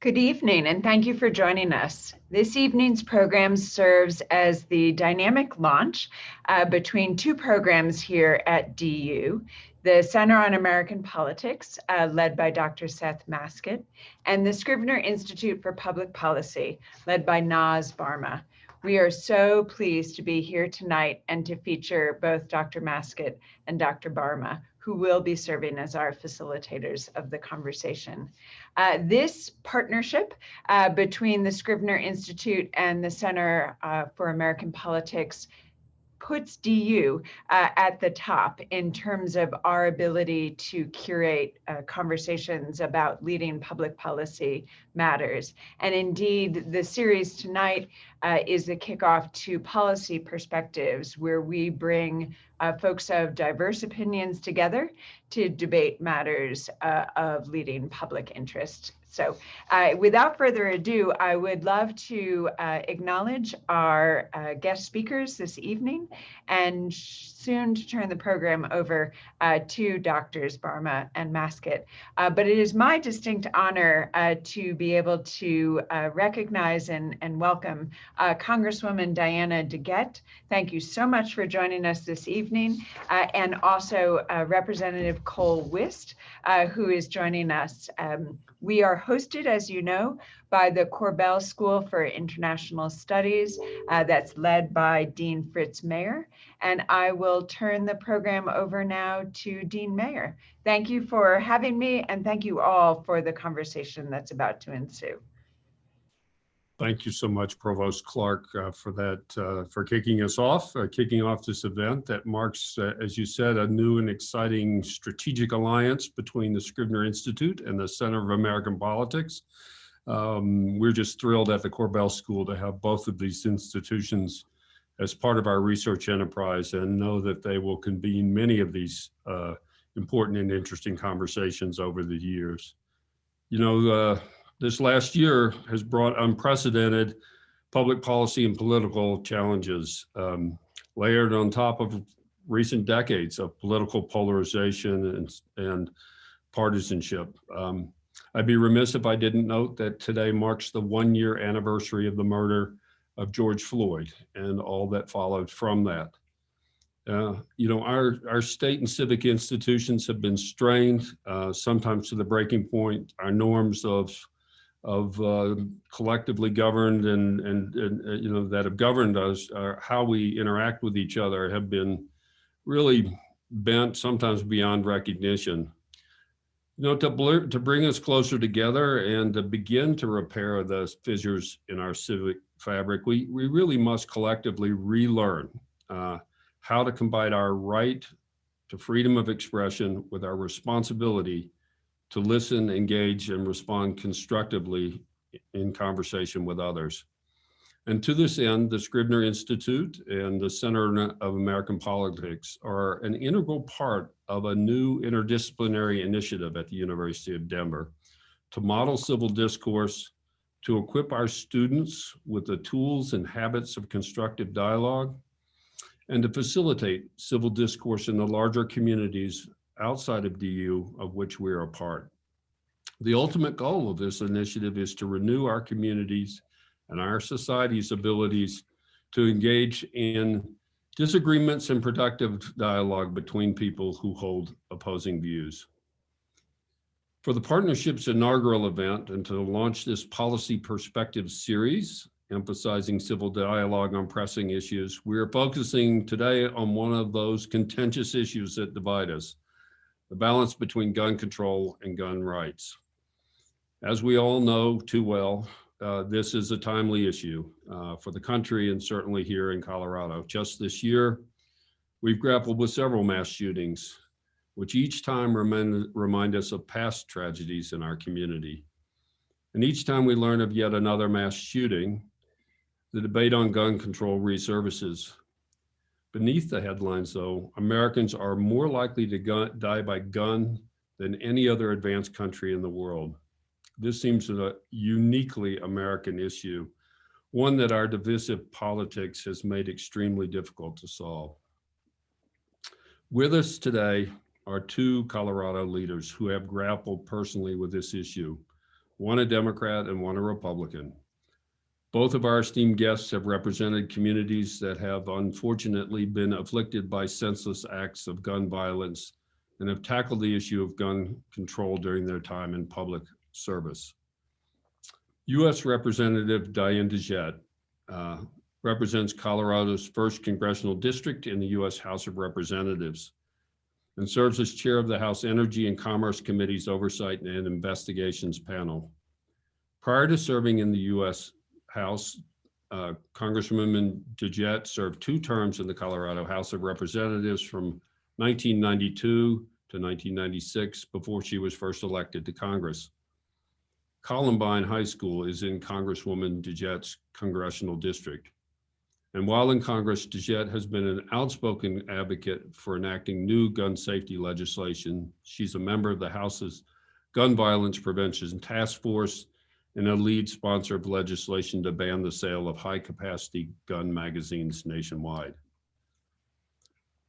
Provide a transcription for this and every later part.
Good evening, and thank you for joining us. This evening's program serves as the dynamic launch between two programs here at DU, the Center on American Politics, led by Dr. Seth Maskett, and the Scrivner Institute for Public Policy, led by Naz Barma. We are so pleased to be here tonight and to feature both Dr. Maskett and Dr. Barma, who will be serving as our facilitators of the conversation. This partnership between the Scrivner Institute and the Center for American Politics puts DU at the top in terms of our ability to curate conversations about leading public policy matters. And indeed, the series tonight is the kickoff to Policy Perspectives, where we bring folks of diverse opinions together to debate matters of leading public interest. So without further ado, I would love to acknowledge our guest speakers this evening and soon to turn the program over to Drs. Barma and Maskett. But it is my distinct honor to be able to recognize and welcome Congresswoman Diana DeGette. Thank you so much for joining us this evening. And also Representative Cole Wist, who is joining us. We are hosted, as you know, by the Korbel School for International Studies that's led by Dean Fritz Mayer. And I will turn the program over now to Dean Mayer. Thank you for having me, and thank you all for the conversation that's about to ensue. Thank you so much, Provost Clark, for that, for kicking us off, kicking off this event that marks, as you said, a new and exciting strategic alliance between the Scrivner Institute and the Center of American Politics. We're just thrilled at the Korbel School to have both of these institutions as part of our research enterprise, and know that they will convene many of these important and interesting conversations over the years. You know, this last year has brought unprecedented public policy and political challenges, layered on top of recent decades of political polarization and partisanship. I'd be remiss if I didn't note that today marks the 1-year anniversary of the murder of George Floyd and all that followed from that. You know, our state and civic institutions have been strained, sometimes to the breaking point. Our norms of collectively governed and you know, that have governed us, how we interact with each other, have been really bent, sometimes beyond recognition. You know, to bring us closer together and to begin to repair the fissures in our civic fabric, we really must collectively relearn how to combine our right to freedom of expression with our responsibility to listen, engage, and respond constructively in conversation with others. And to this end, the Scrivner Institute and the Center of American Politics are an integral part of a new interdisciplinary initiative at the University of Denver to model civil discourse, to equip our students with the tools and habits of constructive dialogue, and to facilitate civil discourse in the larger communities outside of DU of which we are a part. The ultimate goal of this initiative is to renew our communities and our society's abilities to engage in disagreements and productive dialogue between people who hold opposing views. For the partnership's inaugural event and to launch this Policy Perspectives series, emphasizing civil dialogue on pressing issues, we are focusing today on one of those contentious issues that divide us: the balance between gun control and gun rights. As we all know too well, this is a timely issue for the country and certainly here in Colorado. Just this year, we've grappled with several mass shootings, which each time remind us of past tragedies in our community. And each time we learn of yet another mass shooting, the debate on gun control resurfaces. Beneath the headlines, though, Americans are more likely to die by gun than any other advanced country in the world. This seems a uniquely American issue, one that our divisive politics has made extremely difficult to solve. With us today are two Colorado leaders who have grappled personally with this issue. one a Democrat and one a Republican. Both of our esteemed guests have represented communities that have unfortunately been afflicted by senseless acts of gun violence and have tackled the issue of gun control during their time in public service. U.S. Representative Diana DeGette represents Colorado's 1st Congressional District in the U.S. House of Representatives and serves as chair of the House Energy and Commerce Committee's Oversight and Investigations Panel. Prior to serving in the U.S. House, Congresswoman DeGette served 2 terms in the Colorado House of Representatives from 1992 to 1996 before she was first elected to Congress. Columbine High School is in Congresswoman DeGette's congressional district. And while in Congress, DeGette has been an outspoken advocate for enacting new gun safety legislation. She's a member of the House's Gun Violence Prevention Task Force and a lead sponsor of legislation to ban the sale of high-capacity gun magazines nationwide.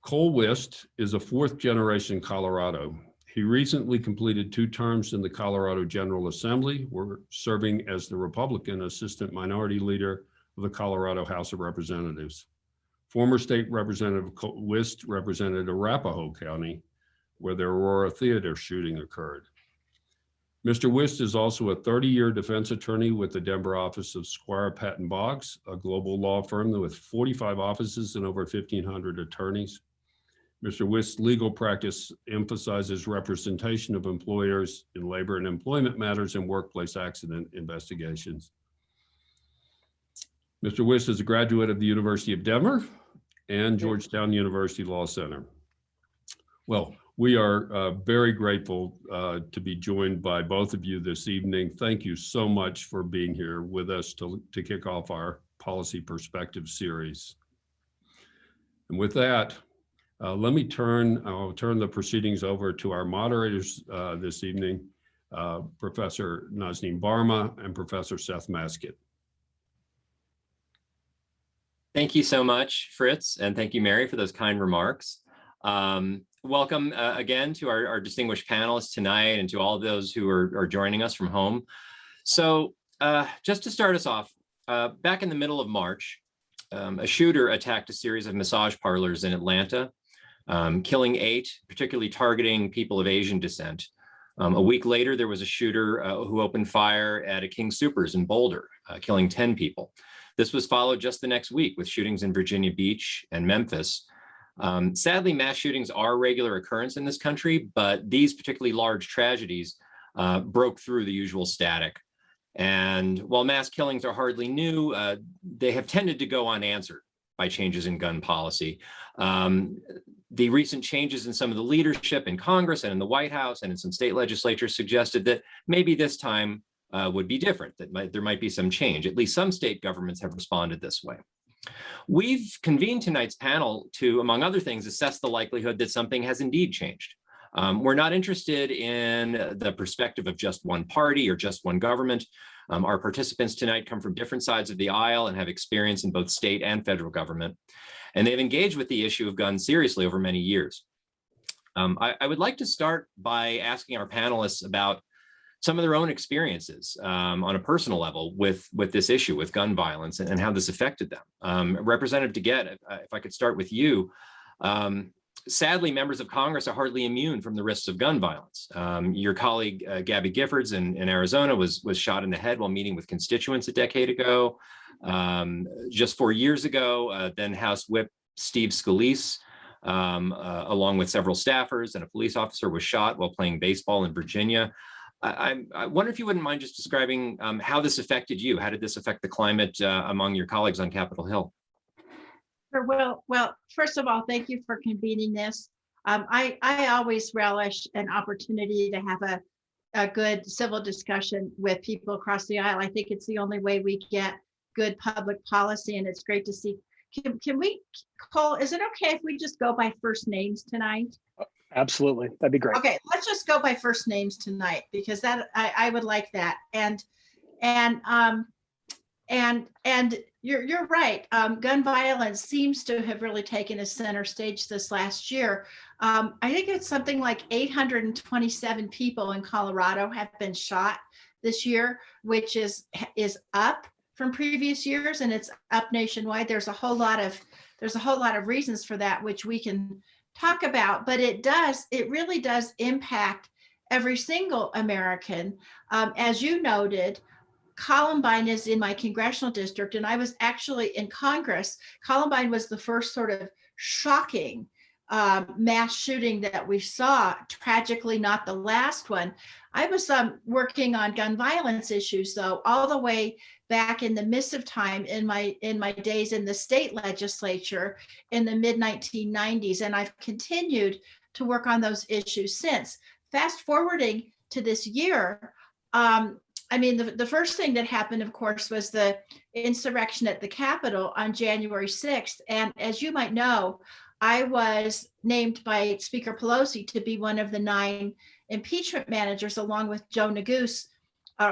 Cole Wist is a 4th-generation Colorado. He recently completed 2 terms in the Colorado General Assembly, serving as the Republican Assistant Minority Leader of the Colorado House of Representatives. Former State Representative Wist represented Arapahoe County, where the Aurora Theater shooting occurred. Mr. Wist is also a 30-year defense attorney with the Denver office of Squire Patton Boggs, a global law firm with 45 offices and over 1,500 attorneys. Mr. Wist's legal practice emphasizes representation of employers in labor and employment matters and workplace accident investigations. Mr. Wist is a graduate of the University of Denver and Georgetown University Law Center. Well, we are very grateful to be joined by both of you this evening. Thank you so much for being here with us to kick off our Policy Perspective series. And with that, I'll turn the proceedings over to our moderators this evening, Professor Nazneen Barma and Professor Seth Maskett. Thank you so much, Fritz, and thank you, Mary, for those kind remarks. Welcome again to our distinguished panelists tonight and to all of those who are joining us from home. So just to start us off, back in the middle of March, a shooter attacked a series of massage parlors in Atlanta, killing 8, particularly targeting people of Asian descent. A week later, there was a shooter who opened fire at a King Soopers in Boulder, killing 10 people. This was followed just the next week with shootings in Virginia Beach and Memphis. Sadly, mass shootings are a regular occurrence in this country, but these particularly large tragedies broke through the usual static. And while mass killings are hardly new, they have tended to go unanswered by changes in gun policy. The recent changes in some of the leadership in Congress and in the White House and in some state legislatures suggested that maybe this time would be different, that there might be some change. At least some state governments have responded this way. We've convened tonight's panel to, among other things, assess the likelihood that something has indeed changed. We're not interested in the perspective of just one party or just one government. Our participants tonight come from different sides of the aisle and have experience in both state and federal government. And they've engaged with the issue of guns seriously over many years. I would like to start by asking our panelists about some of their own experiences on a personal level with this issue, with gun violence, and how this affected them. Representative DeGette, if I could start with you. Sadly, members of Congress are hardly immune from the risks of gun violence. Your colleague, Gabby Giffords in Arizona was shot in the head while meeting with constituents a decade ago. Just 4 years ago, then House Whip Steve Scalise, along with several staffers and a police officer, was shot while playing baseball in Virginia. I wonder if you wouldn't mind just describing how this affected you. How did this affect the climate among your colleagues on Capitol Hill? Sure. Well, first of all, thank you for convening this. I always relish an opportunity to have a good civil discussion with people across the aisle. I think it's the only way we get good public policy, and it's great to see. Can we, Cole, is it okay if we just go by first names tonight? Absolutely, that'd be great. Okay, let's just go by first names tonight, because that I would like that. And you're right. Gun violence seems to have really taken a center stage this last year. I think it's something like 827 people in Colorado have been shot this year, which is up from previous years, and it's up nationwide. There's a whole lot of reasons for that, which we can talk about, but it really does impact every single American. As you noted, Columbine is in my congressional district, and I was actually in Congress. Columbine was the first sort of shocking mass shooting that we saw, tragically not the last one. I was working on gun violence issues, though, all the way back in the midst of time in my days in the state legislature in the mid-1990s, and I've continued to work on those issues since. Fast forwarding to this year, I mean, the first thing that happened, of course, was the insurrection at the Capitol on January 6th. And as you might know, I was named by Speaker Pelosi to be one of the 9 impeachment managers, along with Joe Neguse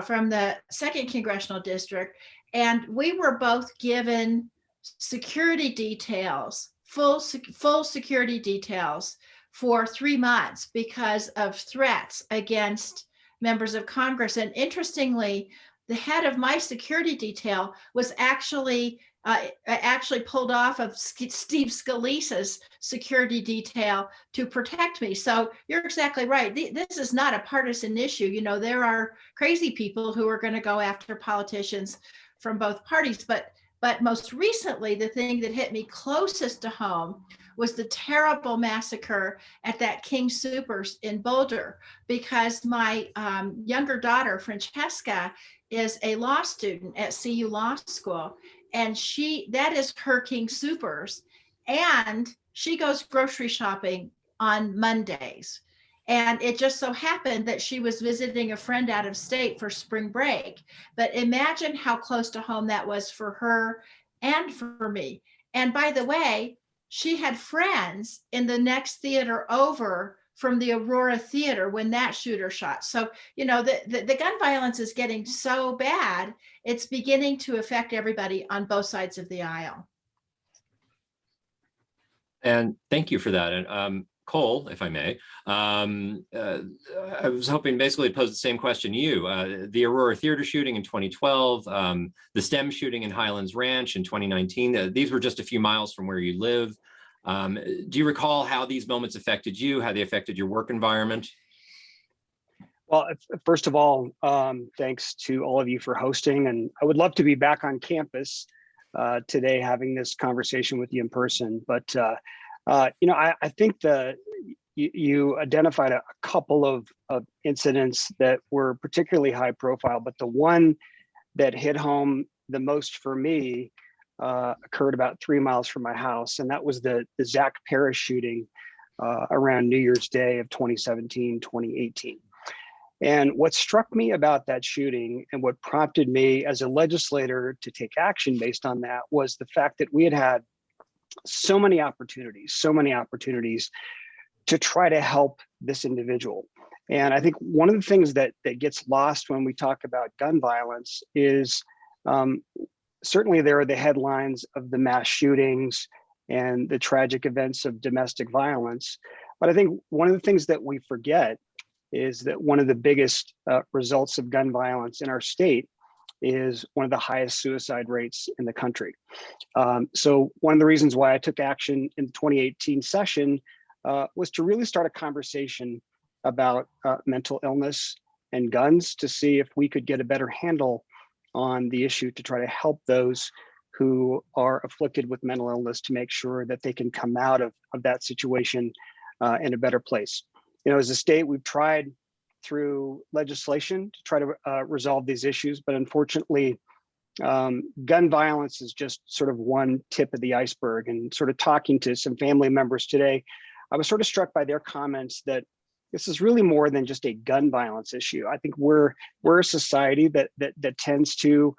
from the 2nd Congressional District. And we were both given security details, full security details for 3 months because of threats against members of Congress. And interestingly, the head of my security detail was actually pulled off of Steve Scalise's security detail to protect me. So you're exactly right. This is not a partisan issue. You know, there are crazy people who are going to go after politicians from both parties. But most recently, the thing that hit me closest to home was the terrible massacre at that King Soopers in Boulder, because my younger daughter, Francesca, is a law student at CU Law School, and that is her King Soopers, and she goes grocery shopping on Mondays. And it just so happened that she was visiting a friend out of state for spring break. But imagine how close to home that was for her and for me. And by the way, she had friends in the next theater over from the Aurora Theater when that shooter shot. So, you know, the gun violence is getting so bad, it's beginning to affect everybody on both sides of the aisle. And thank you for that. And Cole, if I may, I was hoping basically to pose the same question to you. The Aurora Theater shooting in 2012, the STEM shooting in Highlands Ranch in 2019, these were just a few miles from where you live. Do you recall how these moments affected you, how they affected your work environment? Well, first of all, thanks to all of you for hosting. And I would love to be back on campus today having this conversation with you in person. But you know, I think you identified a couple of incidents that were particularly high profile, but the one that hit home the most for me occurred about 3 miles from my house, and that was the Zach Parrish shooting around New Year's Day of 2017, 2018. And what struck me about that shooting and what prompted me as a legislator to take action based on that was the fact that we had so many opportunities to try to help this individual. And I think one of the things that gets lost when we talk about gun violence is certainly there are the headlines of the mass shootings and the tragic events of domestic violence. But I think one of the things that we forget is that one of the biggest results of gun violence in our state is one of the highest suicide rates in the country. So one of the reasons why I took action in the 2018 session was to really start a conversation about mental illness and guns to see if we could get a better handle on the issue to try to help those who are afflicted with mental illness to make sure that they can come out of that situation in a better place. You know, as a state, we've tried through legislation to try to resolve these issues, but unfortunately, gun violence is just sort of one tip of the iceberg. And sort of talking to some family members today, I was sort of struck by their comments that this is really more than just a gun violence issue. I think we're a society that tends to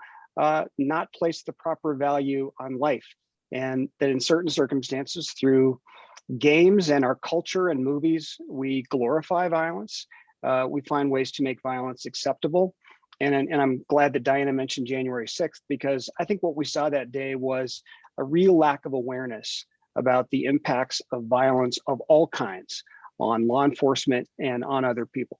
not place the proper value on life, and that in certain circumstances, through games and our culture and movies, we glorify violence. We find ways to make violence acceptable. And I'm glad that Diana mentioned January 6th, because I think what we saw that day was a real lack of awareness about the impacts of violence of all kinds on law enforcement and on other people.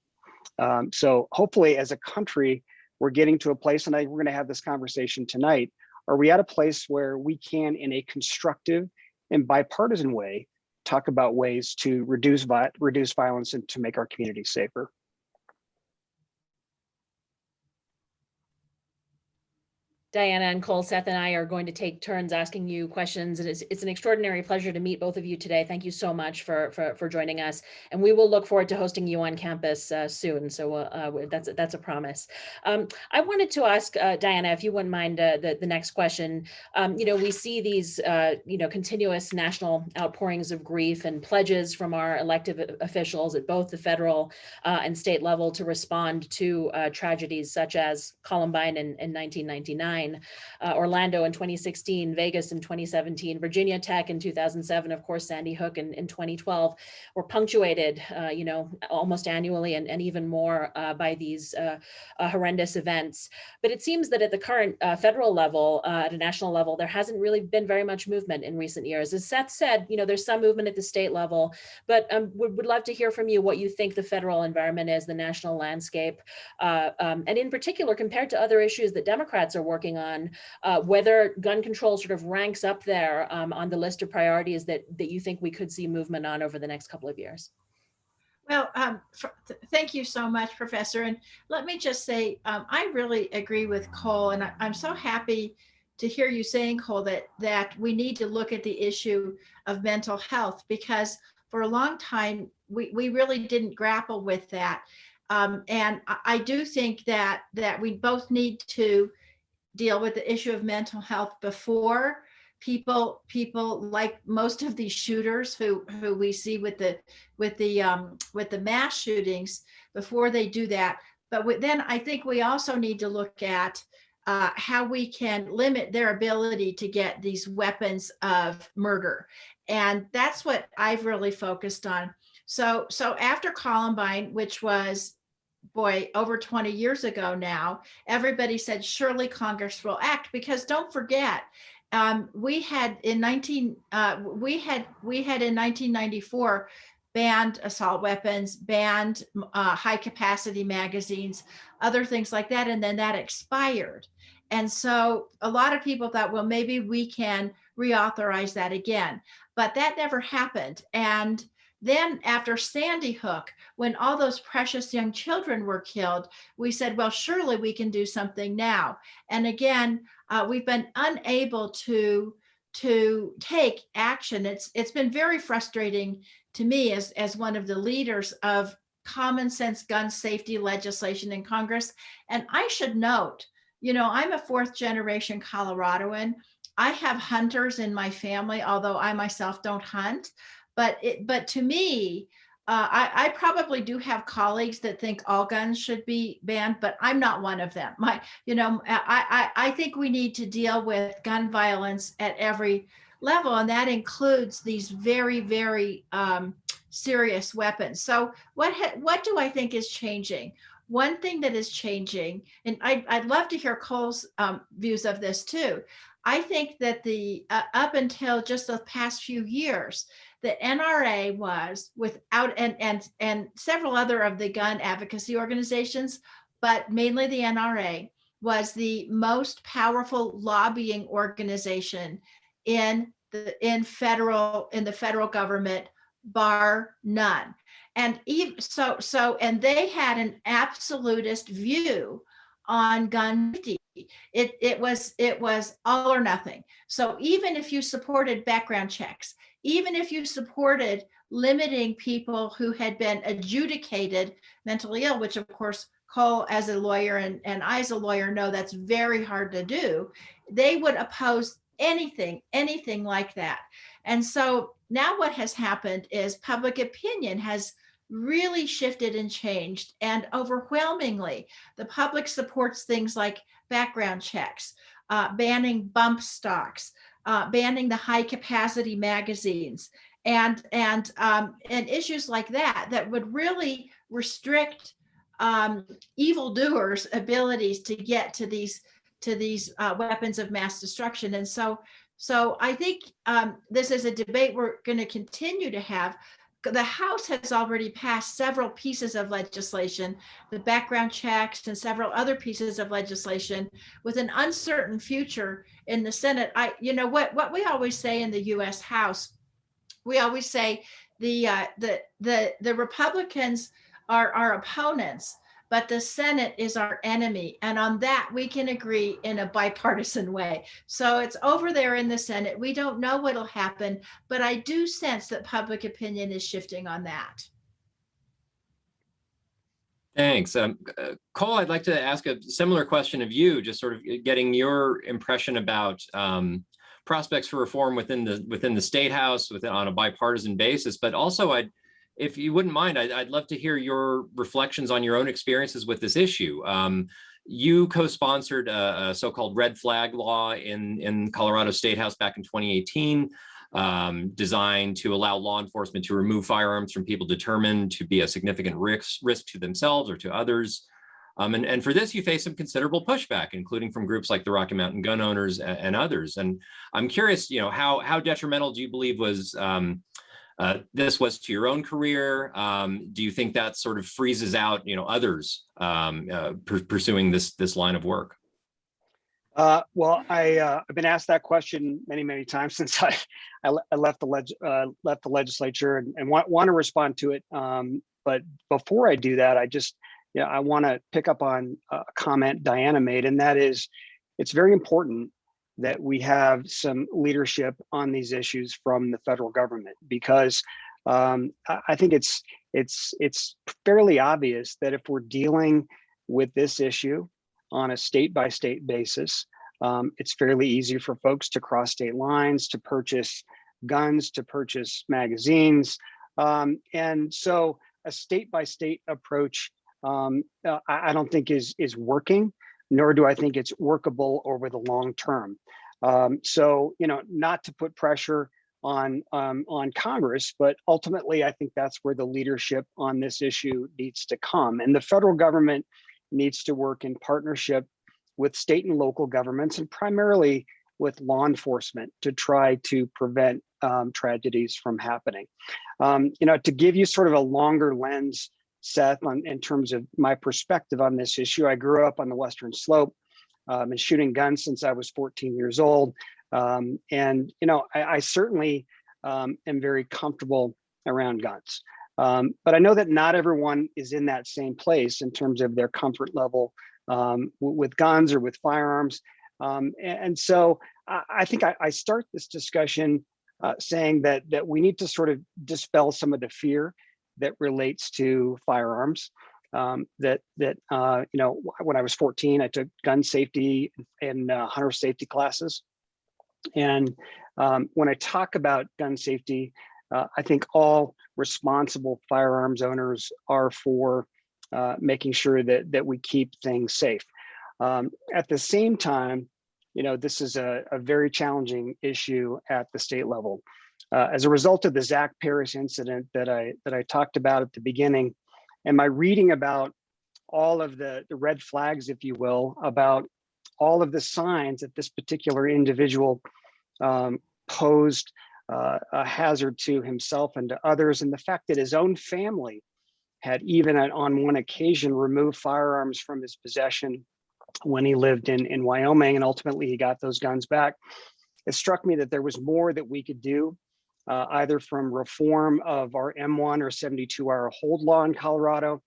So hopefully as a country, we're getting to a place, and we're going to have this conversation tonight. Are we at a place where we can, in a constructive and bipartisan way, talk about ways to reduce violence and to make our communities safer? Diana and Cole, Seth and I are going to take turns asking you questions. And it's an extraordinary pleasure to meet both of you today. Thank you so much for joining us. And we will look forward to hosting you on campus soon. So that's a promise. I wanted to ask Diana, if you wouldn't mind the next question. We see these continuous national outpourings of grief and pledges from our elected officials at both the federal and state level to respond to tragedies such as Columbine in 1999. Orlando in 2016, Vegas in 2017, Virginia Tech in 2007, of course, Sandy Hook in 2012, were punctuated, almost annually and even more by these horrendous events. But it seems that at the current federal level, at a national level, there hasn't really been very much movement in recent years. As Seth said, there's some movement at the state level, but would love to hear from you what you think the federal environment is, the national landscape, and in particular, compared to other issues that Democrats are working on, whether gun control sort of ranks up there on the list of priorities that you think we could see movement on over the next couple of years. Well, thank you so much, Professor. And let me just say, I really agree with Cole, and I'm so happy to hear you saying, Cole, that we need to look at the issue of mental health, because for a long time, we really didn't grapple with that. And I do think that we both need to deal with the issue of mental health before people like most of these shooters who we see with the mass shootings, before they do that. But then I think we also need to look at how we can limit their ability to get these weapons of murder. And that's what I've really focused on. So after Columbine, which was, over 20 years ago now, everybody said, surely Congress will act, because don't forget, we had in 1994 banned assault weapons, banned high capacity magazines, other things like that, and then that expired. And so a lot of people thought, well, maybe we can reauthorize that again, but that never happened. And then after Sandy Hook, when all those precious young children were killed, we said, well, surely we can do something now. And again, we've been unable to take action. It's been very frustrating to me as one of the leaders of common sense gun safety legislation in Congress. And I should note, I'm a fourth generation Coloradoan. I have hunters in my family, although I myself don't hunt. But to me, I probably do have colleagues that think all guns should be banned, but I'm not one of them. I think we need to deal with gun violence at every level, and that includes these very, very serious weapons. So what do I think is changing? One thing that is changing, and I'd love to hear Cole's views of this too. I think that up until just the past few years, the NRA was without, and several other of the gun advocacy organizations, but mainly the NRA was the most powerful lobbying organization in the federal government, bar none. And even so, and they had an absolutist view on gun safety. It was all or nothing. So even if you supported background checks, even if you supported limiting people who had been adjudicated mentally ill, which of course Cole as a lawyer and I as a lawyer know that's very hard to do, they would oppose anything like that. And so now what has happened is public opinion has really shifted and changed, and overwhelmingly the public supports things like background checks, banning bump stocks, banning the high capacity magazines, and issues like that would really restrict evildoers' abilities to get to these weapons of mass destruction. And so I think this is a debate we're going to continue to have. the House has already passed several pieces of legislation, the background checks and several other pieces of legislation with an uncertain future in the Senate. What we always say in the U.S. House, we always say the Republicans are our opponents, but the Senate is our enemy. And on that, we can agree in a bipartisan way. So it's over there in the Senate. We don't know what'll happen, but I do sense that public opinion is shifting on that. Thanks. Cole, I'd like to ask a similar question of you, just sort of getting your impression about prospects for reform within the State House on a bipartisan basis, but also if you wouldn't mind, I'd love to hear your reflections on your own experiences with this issue. You co-sponsored a so-called red flag law in Colorado State House back in 2018, designed to allow law enforcement to remove firearms from people determined to be a significant risk to themselves or to others. And for this, you face some considerable pushback, including from groups like the Rocky Mountain Gun Owners and others. And I'm curious, how detrimental do you believe this was to your own career? Do you think that sort of freezes out, others pursuing this line of work? Well, I've been asked that question many times since I left the legislature and want to respond to it. But before I do that, I want to pick up on a comment Diana made, and that is, it's very important that we have some leadership on these issues from the federal government, because I think it's fairly obvious that if we're dealing with this issue on a state-by-state basis, it's fairly easy for folks to cross state lines, to purchase guns, to purchase magazines. And so a state-by-state approach, I don't think is working, nor do I think it's workable over the long term. So, not to put pressure on Congress, but ultimately, I think that's where the leadership on this issue needs to come. And the federal government needs to work in partnership with state and local governments, and primarily with law enforcement, to try to prevent tragedies from happening. To give you sort of a longer lens, Seth, in terms of my perspective on this issue, I grew up on the Western Slope, and shooting guns since I was 14 years old. I certainly am very comfortable around guns. But I know that not everyone is in that same place in terms of their comfort level with guns or with firearms. And so I think I start this discussion saying that we need to sort of dispel some of the fear that relates to firearms. When I was 14, I took gun safety and hunter safety classes. And when I talk about gun safety, I think all responsible firearms owners are for making sure that we keep things safe. At the same time, this is a very challenging issue at the state level. As a result of the Zach Paris incident that I talked about at the beginning, and my reading about all of the red flags, if you will, about all of the signs that this particular individual posed a hazard to himself and to others, and the fact that his own family had even on one occasion removed firearms from his possession when he lived in Wyoming, and ultimately he got those guns back. It struck me that there was more that we could do, either from reform of our M1 or 72-hour hold law in Colorado,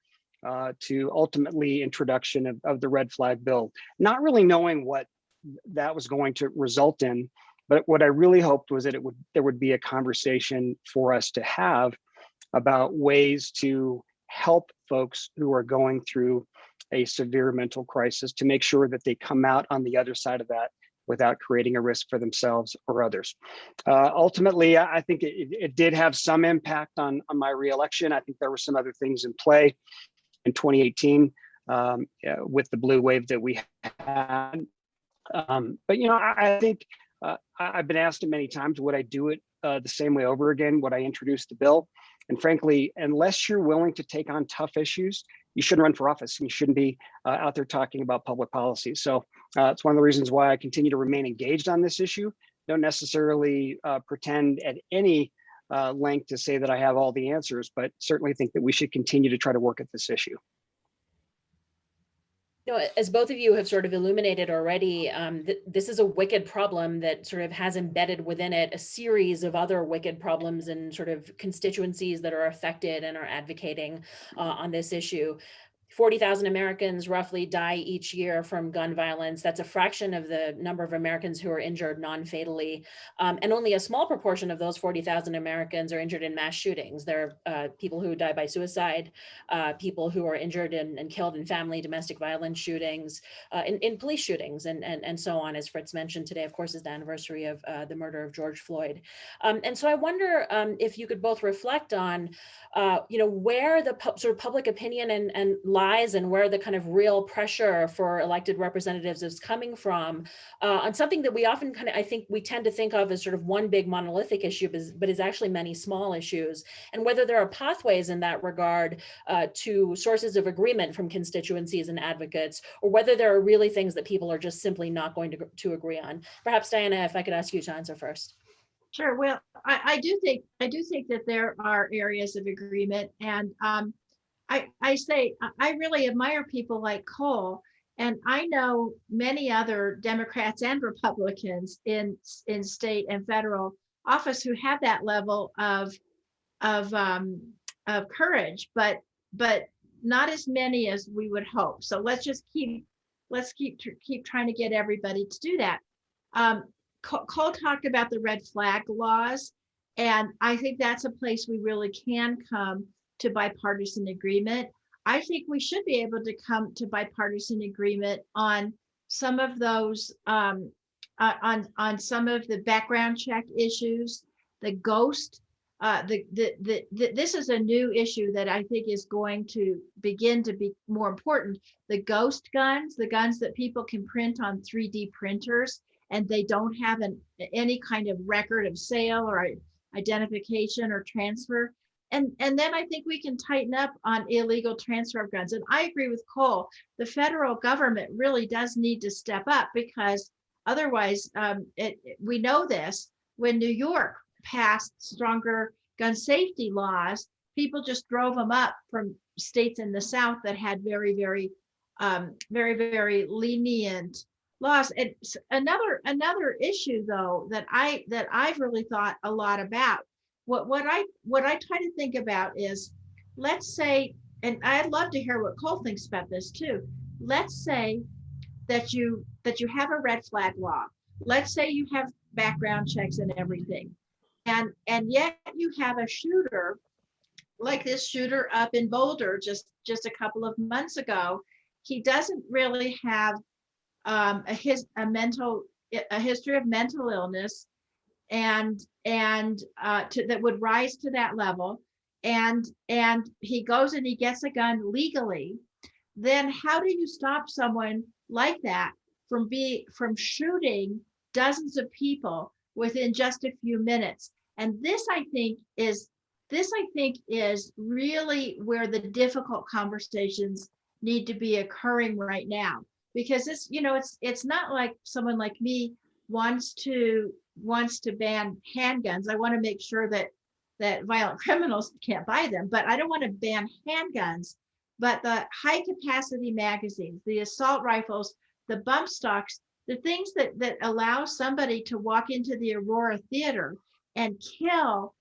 to ultimately introduction of the red flag bill. Not really knowing what that was going to result in, but what I really hoped was that there would be a conversation for us to have about ways to help folks who are going through a severe mental crisis, to make sure that they come out on the other side of that without creating a risk for themselves or others. Ultimately, I think it did have some impact on my reelection. I think there were some other things in play in 2018 with the blue wave that we had. But I think I've been asked it many times, would I do it the same way over again? Would I introduce the bill? And frankly, unless you're willing to take on tough issues, you shouldn't run for office, and you shouldn't be out there talking about public policy. So it's one of the reasons why I continue to remain engaged on this issue. Don't necessarily pretend at any length to say that I have all the answers, but certainly think that we should continue to try to work at this issue. You know, as both of you have sort of illuminated already, this is a wicked problem that sort of has embedded within it a series of other wicked problems and sort of constituencies that are affected and are advocating on this issue. 40,000 Americans roughly die each year from gun violence. That's a fraction of the number of Americans who are injured non-fatally. And only a small proportion of those 40,000 Americans are injured in mass shootings. There are people who die by suicide, people who are injured and killed in family domestic violence shootings, in police shootings, and so on. As Fritz mentioned, today, of course, is the anniversary of the murder of George Floyd. And so I wonder if you could both reflect on where the sort of public opinion and lies and where the kind of real pressure for elected representatives is coming from on something that we often I think we tend to think of as sort of one big monolithic issue, but is actually many small issues, and whether there are pathways in that regard to sources of agreement from constituencies and advocates, or whether there are really things that people are just simply not going to agree on. Perhaps, Diana, if I could ask you to answer first. Sure. Well, I do think that there are areas of agreement, and I say I really admire people like Cole, and I know many other Democrats and Republicans in state and federal office who have that level of courage, but not as many as we would hope. So let's keep trying to get everybody to do that. Cole talked about the red flag laws, and I think that's a place we really can come to bipartisan agreement. I think we should be able to come to bipartisan agreement on some of those, on some of the background check issues, the ghost. This is a new issue that I think is going to begin to be more important. The ghost guns, the guns that people can print on 3D printers, and they don't have any kind of record of sale or identification or transfer. And then I think we can tighten up on illegal transfer of guns. And I agree with Cole, the federal government really does need to step up, because otherwise, we know this, when New York passed stronger gun safety laws, people just drove them up from states in the South that had very, very lenient laws. And another issue, though, that I've really thought a lot about, what I try to think about is, let's say, and I'd love to hear what Cole thinks about this too. Let's say that you have a red flag law. Let's say you have background checks and everything, and yet you have a shooter like this shooter up in Boulder just a couple of months ago. He doesn't really have a history of mental illness, and that would rise to that level, and he goes and he gets a gun legally. Then how do you stop someone like that from shooting dozens of people within just a few minutes? And this I think is really where the difficult conversations need to be occurring right now, because it's not like someone like me wants to ban handguns. I want to make sure that violent criminals can't buy them, but I don't want to ban handguns. But the high capacity magazines, the assault rifles, the bump stocks, the things that allow somebody to walk into the Aurora Theater and kill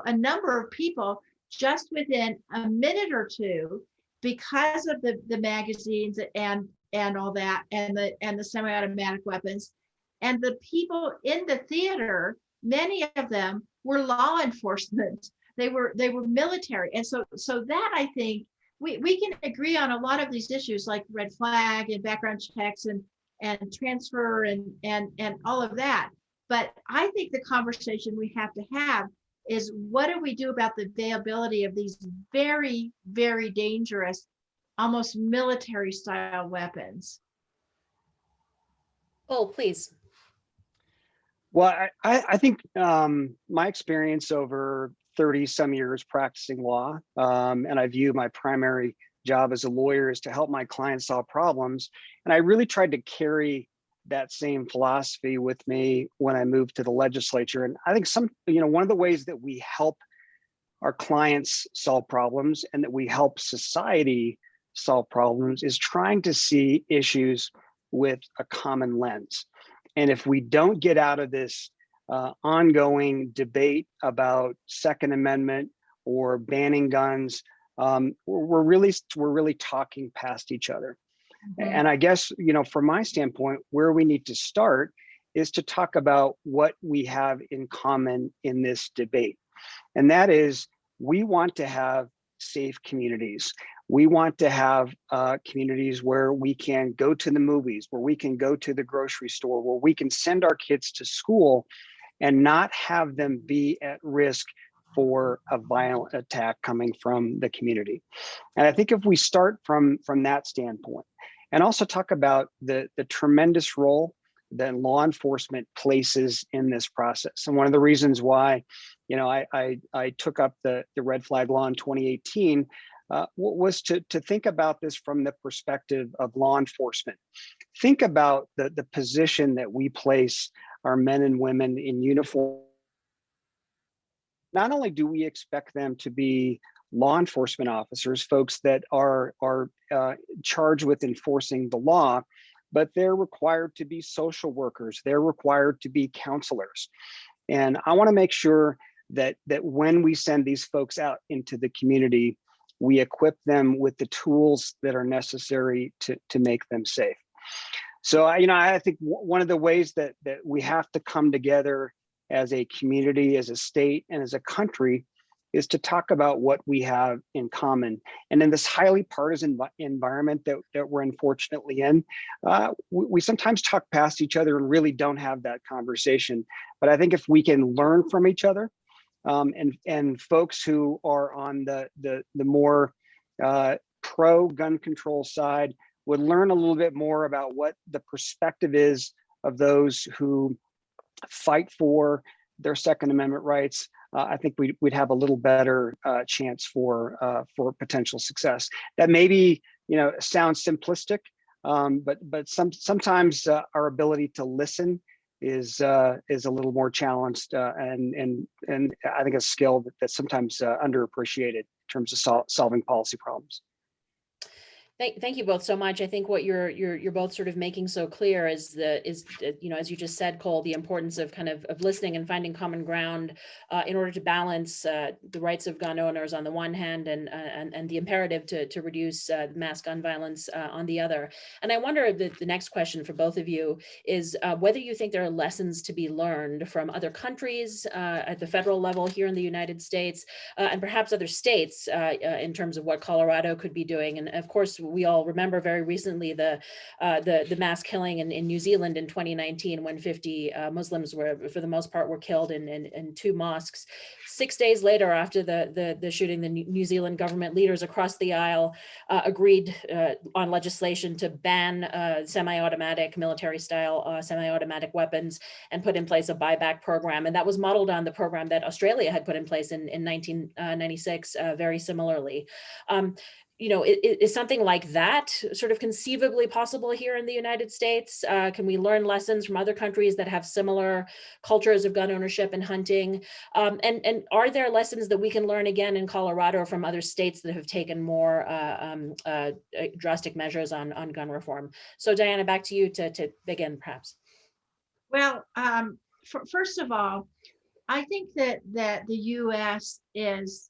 a number of people just within a minute or two, because of the magazines and all that, and the semi-automatic weapons. And the people in the theater, many of them were law enforcement. They were military. And so that, I think, we can agree on a lot of these issues like red flag and background checks and transfer and all of that. But I think the conversation we have to have is, what do we do about the availability of these very, very dangerous, almost military style weapons? Oh, please. Well, I think my experience over 30 some years practicing law, and I view my primary job as a lawyer is to help my clients solve problems. And I really tried to carry that same philosophy with me when I moved to the legislature. And I think one of the ways that we help our clients solve problems and that we help society solve problems is trying to see issues with a common lens. And if we don't get out of this ongoing debate about Second Amendment or banning guns, we're really talking past each other. Mm-hmm. And I guess, from my standpoint, where we need to start is to talk about what we have in common in this debate. And that is, we want to have safe communities. We want to have communities where we can go to the movies, where we can go to the grocery store, where we can send our kids to school and not have them be at risk for a violent attack coming from the community. And I think if we start from that standpoint, and also talk about the tremendous role that law enforcement places in this process. And one of the reasons why, I took up the red flag law in 2018 was to think about this from the perspective of law enforcement. Think about the position that we place our men and women in uniform. Not only do we expect them to be law enforcement officers, folks that are charged with enforcing the law, but they're required to be social workers. They're required to be counselors. And I want to make sure that when we send these folks out into the community, we equip them with the tools that are necessary to make them safe. So, I think one of the ways that we have to come together as a community, as a state, and as a country is to talk about what we have in common. And in this highly partisan environment that we're unfortunately in, we sometimes talk past each other and really don't have that conversation. But I think if we can learn from each other, and folks who are on the more pro gun control side would learn a little bit more about what the perspective is of those who fight for their Second Amendment rights, I think we'd have a little better chance for potential success. That maybe sounds simplistic, but sometimes our ability to listen is a little more challenged, and I think a skill that's sometimes underappreciated in terms of solving policy problems. Thank you both so much. I think what you're both sort of making so clear is as you just said, Cole, the importance of kind of listening and finding common ground in order to balance the rights of gun owners on the one hand and the imperative to reduce mass gun violence on the other. And I wonder that the next question for both of you is whether you think there are lessons to be learned from other countries at the federal level here in the United States and perhaps other states in terms of what Colorado could be doing. And of course, we all remember very recently the mass killing in New Zealand in 2019 when 50 Muslims were, for the most part, were killed in two mosques. 6 days later, after the shooting, the New Zealand government leaders across the aisle agreed on legislation to ban semi-automatic, military-style semi-automatic weapons and put in place a buyback program. And that was modeled on the program that Australia had put in place in 1996, very similarly. Is something like that sort of conceivably possible here in the United States? Can we learn lessons from other countries that have similar cultures of gun ownership and hunting? And are there lessons that we can learn again in Colorado from other states that have taken more drastic measures on gun reform? So Diana, back to you to begin, perhaps. Well, first of all, I think that the U.S. is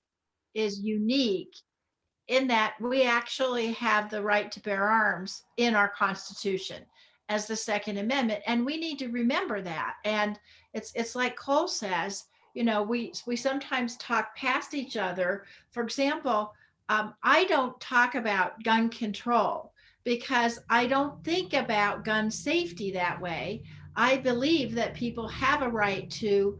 unique in that we actually have the right to bear arms in our Constitution as the Second Amendment. And we need to remember that. And it's like Cole says, we sometimes talk past each other. For example, I don't talk about gun control because I don't think about gun safety that way. I believe that people have a right to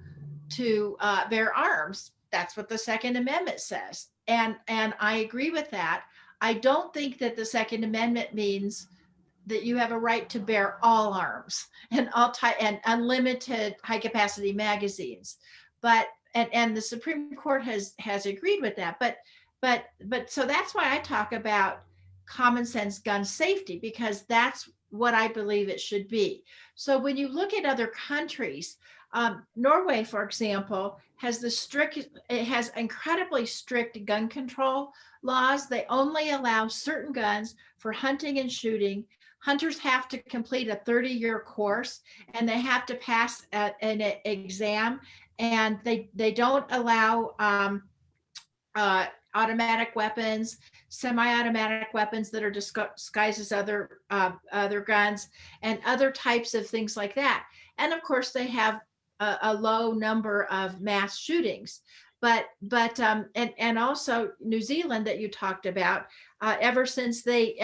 bear arms. That's what the Second Amendment says. And I agree with that. I don't think that the Second Amendment means that you have a right to bear all arms and and unlimited high capacity magazines. But and the Supreme Court has agreed with that. But so that's why I talk about common sense gun safety, because that's what I believe it should be. So when you look at other countries, Norway, for example, has incredibly strict gun control laws. They only allow certain guns for hunting and shooting. Hunters have to complete a 30-year course, and they have to pass an exam, and they don't allow automatic weapons, semi-automatic weapons that are disguised as other guns, and other types of things like that. And of course, they have a low number of mass shootings. And also New Zealand that you talked about, ever since they,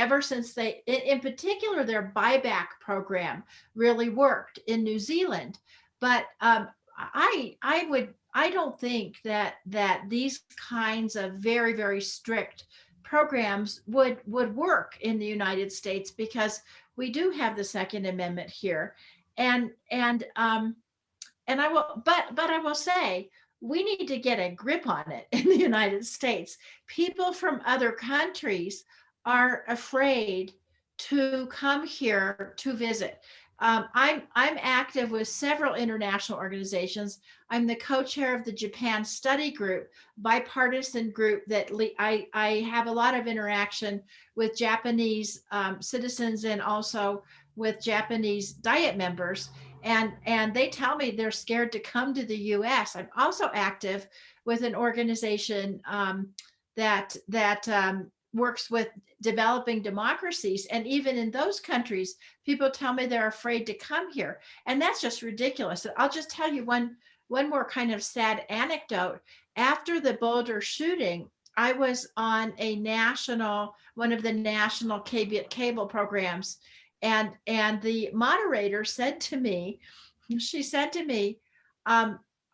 in particular, their buyback program really worked in New Zealand. But I don't think that these kinds of very, very strict programs would work in the United States, because we do have the Second Amendment here. And I will say, we need to get a grip on it in the United States. People from other countries are afraid to come here to visit. I'm active with several international organizations. I'm the co-chair of the Japan Study Group, bipartisan group that I have a lot of interaction with Japanese citizens and also with Japanese Diet members. And they tell me they're scared to come to the US. I'm also active with an organization that works with developing democracies. And even in those countries, people tell me they're afraid to come here. And that's just ridiculous. I'll just tell you one more kind of sad anecdote. After the Boulder shooting, I was on one of the national cable programs. And the moderator said to me,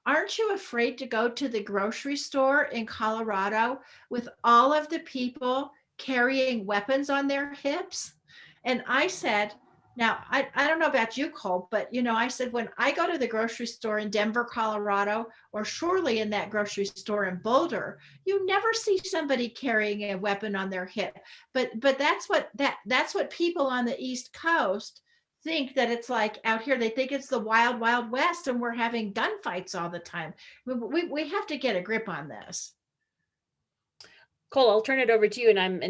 aren't you afraid to go to the grocery store in Colorado with all of the people carrying weapons on their hips? And I said, now, I don't know about you, Cole, but I said, when I go to the grocery store in Denver, Colorado, or surely in that grocery store in Boulder, you never see somebody carrying a weapon on their hip. But that's what people on the East Coast think that it's like out here. They think it's the wild, wild west, and we're having gunfights all the time. We have to get a grip on this. Cole, I'll turn it over to you, and I'm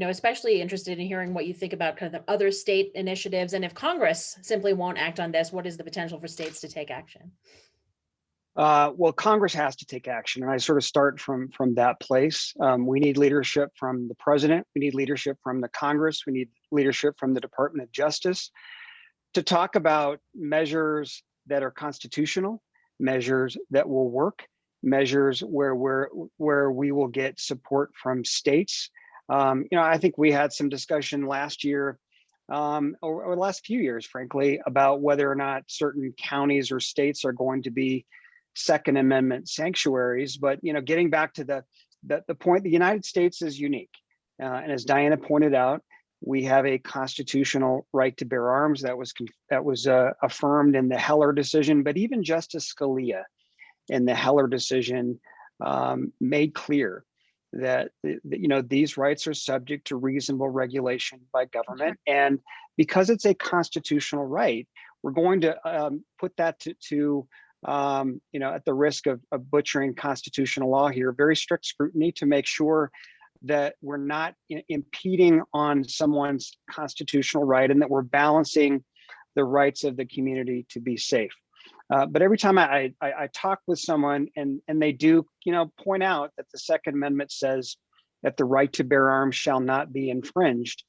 especially interested in hearing what you think about kind of the other state initiatives, and if Congress simply won't act on this, what is the potential for states to take action? Well, Congress has to take action, and I sort of start from that place. We need leadership from the president. We need leadership from the Congress. We need leadership from the Department of Justice to talk about measures that are constitutional, measures that will work, measures where we will get support from states. I think we had some discussion last year, or the last few years, frankly, about whether or not certain counties or states are going to be Second Amendment sanctuaries. But getting back to the point, the United States is unique, and as Diana pointed out, we have a constitutional right to bear arms that was affirmed in the Heller decision. But even Justice Scalia in the Heller decision made clear that these rights are subject to reasonable regulation by government. And because it's a constitutional right, we're going to put that to at the risk of butchering constitutional law here, very strict scrutiny to make sure that we're not impeding on someone's constitutional right, and that we're balancing the rights of the community to be safe. But every time I talk with someone and they do, point out that the Second Amendment says that the right to bear arms shall not be infringed,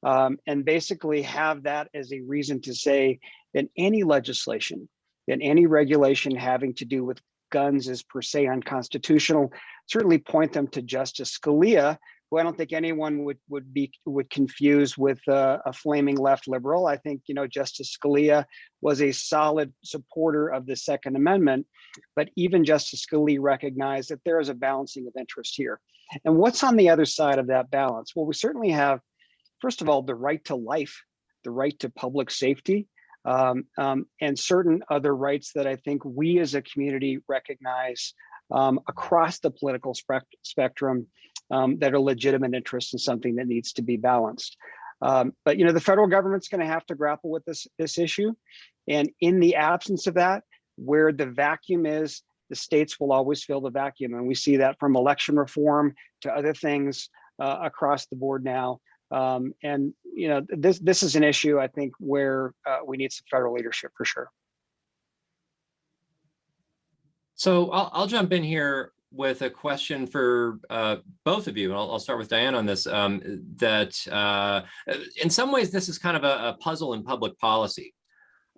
and basically have that as a reason to say that any legislation, that any regulation having to do with guns is per se unconstitutional, certainly point them to Justice Scalia, who I don't think anyone would confuse with a flaming left liberal. I think Justice Scalia was a solid supporter of the Second Amendment, but even Justice Scalia recognized that there is a balancing of interest here. And what's on the other side of that balance? Well, we certainly have, first of all, the right to life, the right to public safety, and certain other rights that I think we as a community recognize across the political spectrum that are legitimate interests and something that needs to be balanced. But the federal government's going to have to grapple with this issue, and in the absence of that, where the vacuum is, the states will always fill the vacuum, and we see that from election reform to other things across the board now. And this is an issue, I think, where we need some federal leadership for sure. So I'll jump in here with a question for both of you. And I'll start with Diana on this, that in some ways, this is kind of a puzzle in public policy.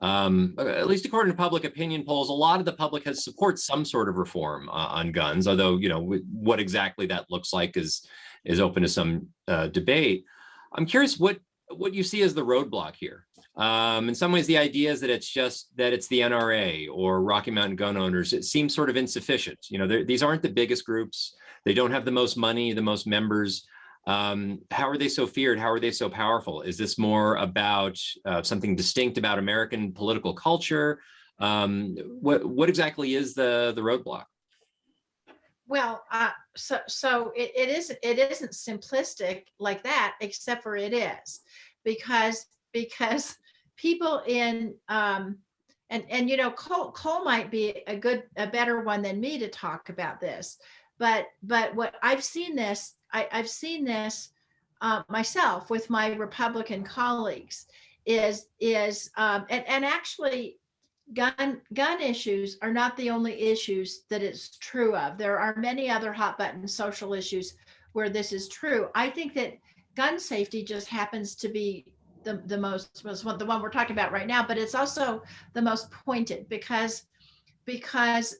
At least according to public opinion polls, a lot of the public has supports some sort of reform on guns, although, what exactly that looks like is open to some debate. I'm curious what you see as the roadblock here. In some ways, the idea is that it's the NRA or Rocky Mountain gun owners. It seems sort of insufficient. These aren't the biggest groups. They don't have the most money, the most members. How are they so feared? How are they so powerful? Is this more about something distinct about American political culture? What exactly is the roadblock? Well, so it isn't simplistic like that, except for it is, because people in Cole might be a better one than me to talk about this, but what I've seen this myself with my Republican colleagues is actually gun issues are not the only issues that it's true of. There are many other hot button social issues where this is true. I think that gun safety just happens to be the one we're talking about right now, but it's also the most pointed because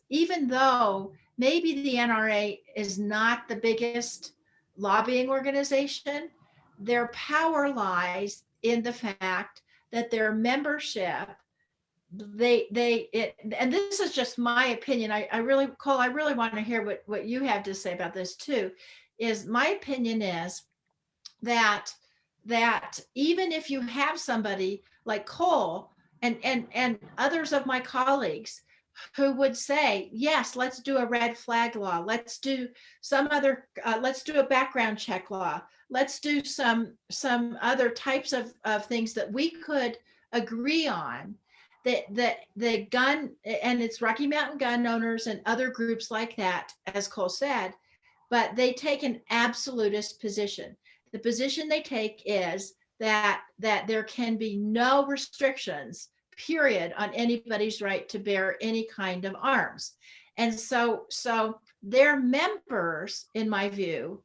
even though maybe the NRA is not the biggest lobbying organization, their power lies in the fact that their membership, and this is just my opinion. I really want to hear what you have to say about this too. Is my opinion is that even if you have somebody like Cole and others of my colleagues who would say, yes, let's do a red flag law, let's do some other, let's do a background check law, let's do some other types of things that we could agree on, that the gun, and it's Rocky Mountain gun owners and other groups like that, as Cole said, but they take an absolutist position. The position they take is that there can be no restrictions, period, on anybody's right to bear any kind of arms. And so their members, in my view,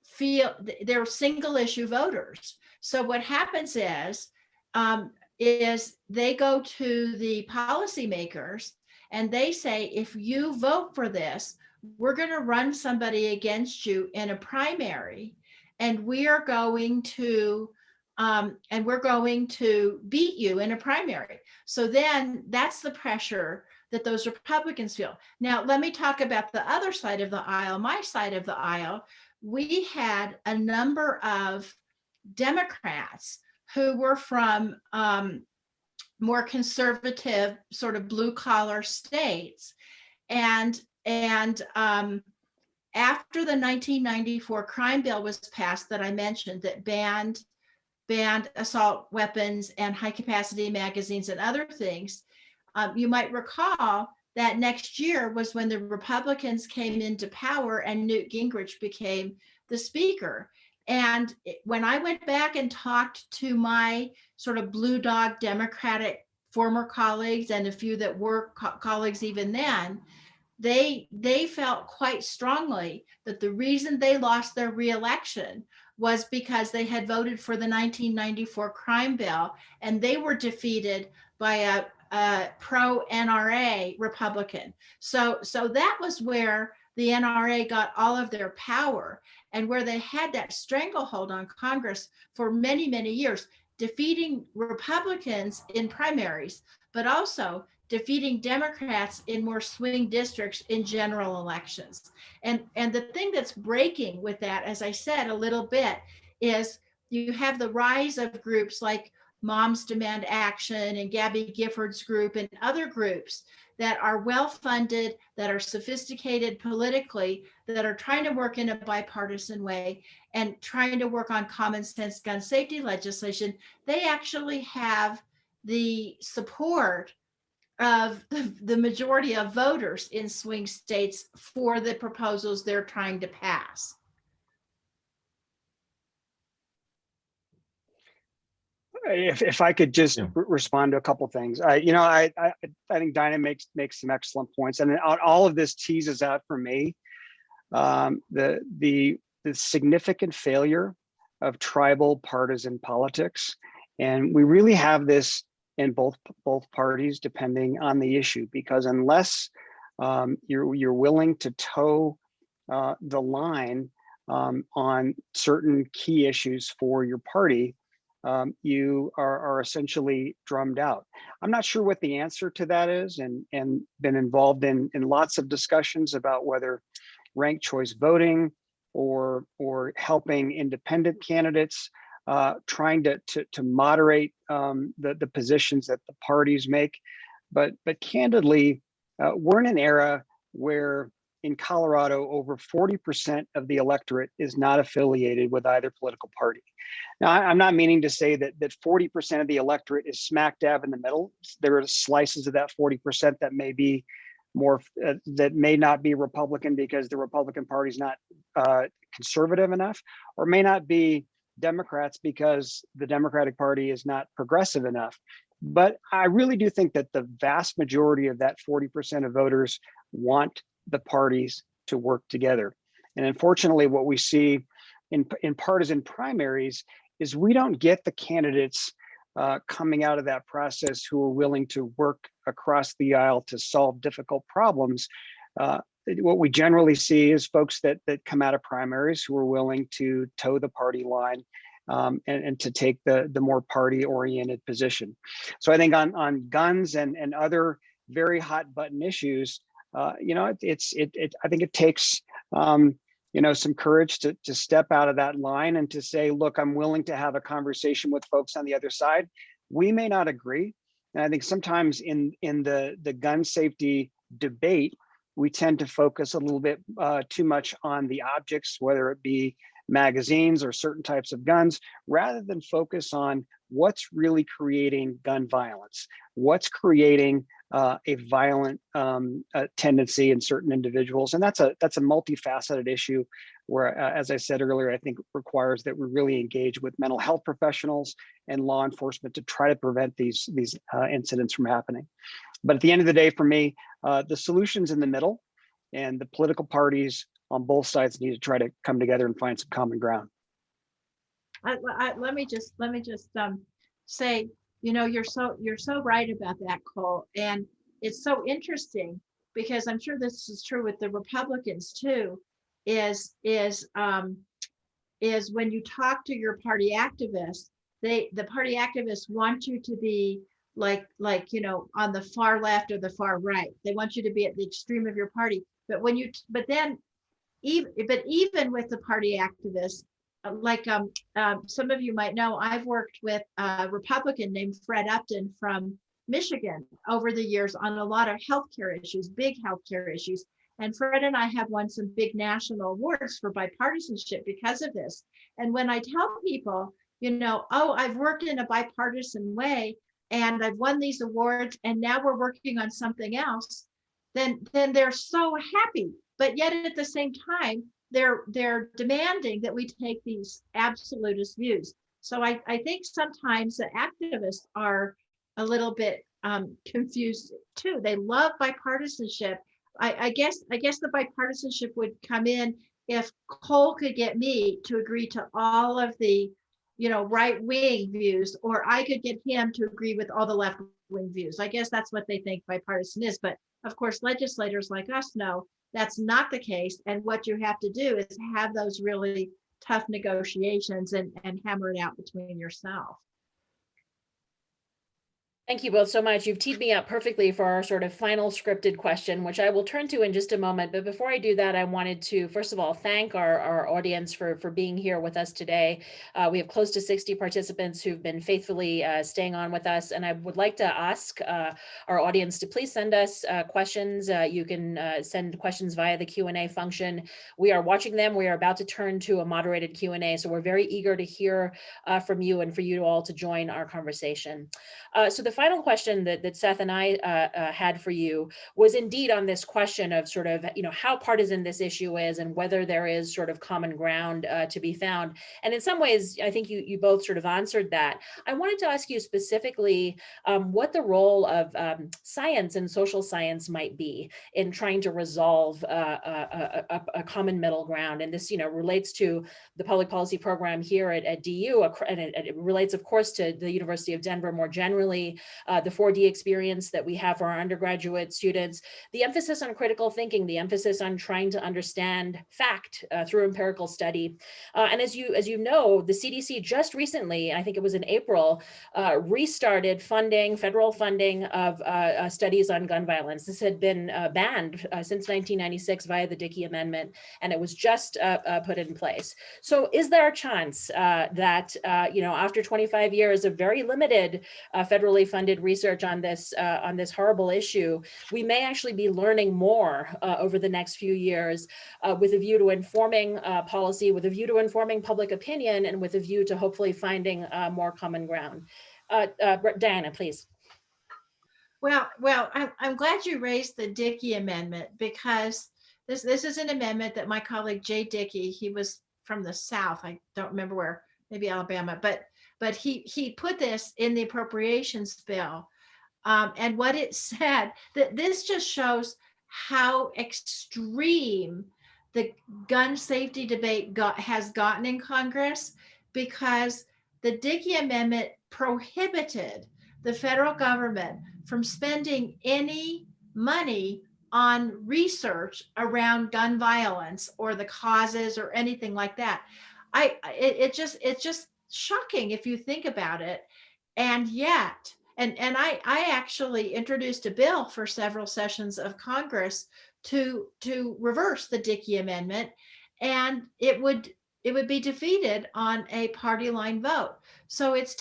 feel they're single issue voters. So what happens is they go to the policymakers and they say, if you vote for this, we're going to run somebody against you in a primary, and we are going to beat you in a primary. So then that's the pressure that those Republicans feel. Now, let me talk about the other side of the aisle, my side of the aisle. We had a number of Democrats who were from more conservative, sort of blue collar states. And after the 1994 crime bill was passed that I mentioned, that banned assault weapons and high capacity magazines and other things, you might recall that next year was when the Republicans came into power and Newt Gingrich became the speaker. And when I went back and talked to my sort of blue dog Democratic former colleagues and a few that were colleagues even then, they felt quite strongly that the reason they lost their reelection was because they had voted for the 1994 crime bill, and they were defeated by a pro-NRA Republican. So that was where the NRA got all of their power, and where they had that stranglehold on Congress for many, many years, defeating Republicans in primaries, but also defeating Democrats in more swing districts in general elections. And the thing that's breaking with that, as I said a little bit, is you have the rise of groups like Moms Demand Action and Gabby Gifford's group and other groups that are well-funded, that are sophisticated politically, that are trying to work in a bipartisan way and trying to work on common sense gun safety legislation, they actually have the support of the majority of voters in swing states for the proposals they're trying to pass. If I could just Yeah. respond to a couple things, I think Diana makes some excellent points, and all of this teases out for me the significant failure of tribal partisan politics, and we really have this in both parties, depending on the issue, because unless you're willing to toe the line on certain key issues for your party, you are essentially drummed out. I'm not sure what the answer to that is, and been involved in lots of discussions about whether ranked choice voting or helping independent candidates, trying to moderate the positions that the parties make. But candidly, we're in an era where in Colorado, over 40% of the electorate is not affiliated with either political party. Now, I'm not meaning to say that 40% of the electorate is smack dab in the middle. There are slices of that 40% that may be more, that may not be Republican because the Republican Party is not conservative enough, or may not be Democrats because the Democratic Party is not progressive enough. But I really do think that the vast majority of that 40% of voters want the parties to work together. And unfortunately, what we see in partisan primaries is we don't get the candidates coming out of that process who are willing to work across the aisle to solve difficult problems. What we generally see is folks that come out of primaries who are willing to toe the party line and to take the more party-oriented position. So I think on guns and other very hot button issues, I think it takes some courage to step out of that line and to say, look, I'm willing to have a conversation with folks on the other side. We may not agree. And I think sometimes in the gun safety debate, we tend to focus a little bit too much on the objects, whether it be magazines or certain types of guns, rather than focus on what's really creating gun violence, what's creating a violent tendency in certain individuals. And that's a multifaceted issue where, as I said earlier, I think requires that we really engage with mental health professionals and law enforcement to try to prevent these incidents from happening. But at the end of the day, for me, the solution's in the middle, and the political parties on both sides need to try to come together and find some common ground. Let me just say, you're so right about that, Cole, and it's so interesting because I'm sure this is true with the Republicans too. Is when you talk to your party activists, the party activists want you to be like on the far left or the far right. They want you to be at the extreme of your party. But even with the party activists, some of you might know, I've worked with a Republican named Fred Upton from Michigan over the years on a lot of healthcare issues, big healthcare issues. And Fred and I have won some big national awards for bipartisanship because of this. And when I tell people, I've worked in a bipartisan way and I've won these awards and now we're working on something else, then they're so happy. But yet at the same time, they're demanding that we take these absolutist views. So I think sometimes the activists are a little bit confused too. They love bipartisanship. I guess the bipartisanship would come in if Cole could get me to agree to all of the right-wing views, or I could get him to agree with all the left-wing views. I guess that's what they think bipartisan is. But of course, legislators like us know that's not the case. And what you have to do is have those really tough negotiations and hammer it out between yourself. Thank you both so much. You've teed me up perfectly for our sort of final scripted question, which I will turn to in just a moment. But before I do that, I wanted to, first of all, thank our audience for being here with us today. We have close to 60 participants who've been faithfully staying on with us. And I would like to ask our audience to please send us questions. You can send questions via the Q&A function. We are watching them. We are about to turn to a moderated Q&A. So we're very eager to hear from you and for you all to join our conversation. So the final question that Seth and I had for you was indeed on this question of sort of, how partisan this issue is and whether there is sort of common ground to be found. And in some ways, I think you both sort of answered that. I wanted to ask you specifically what the role of science and social science might be in trying to resolve a common middle ground. And this, relates to the public policy program here at DU, and it relates, of course, to the University of Denver more generally. The 4D experience that we have for our undergraduate students, the emphasis on critical thinking, the emphasis on trying to understand fact through empirical study. And as you know, the CDC just recently, I think it was in April, restarted federal funding of studies on gun violence. This had been banned since 1996 via the Dickey Amendment, and it was just put in place. So is there a chance that, after 25 years of very limited federally funded research on this horrible issue, we may actually be learning more over the next few years with a view to informing policy, with a view to informing public opinion, and with a view to hopefully finding more common ground. Diana, please. Well, I'm glad you raised the Dickey Amendment, because this is an amendment that my colleague Jay Dickey, he was from the South, I don't remember where, maybe Alabama, but he put this in the appropriations bill. And what it said, that this just shows how extreme the gun safety debate has gotten in Congress, because the Dickey Amendment prohibited the federal government from spending any money on research around gun violence or the causes or anything like that. It's just shocking if you think about it. And yet, and I actually introduced a bill for several sessions of Congress to reverse the Dickey Amendment, and it would be defeated on a party line vote. So it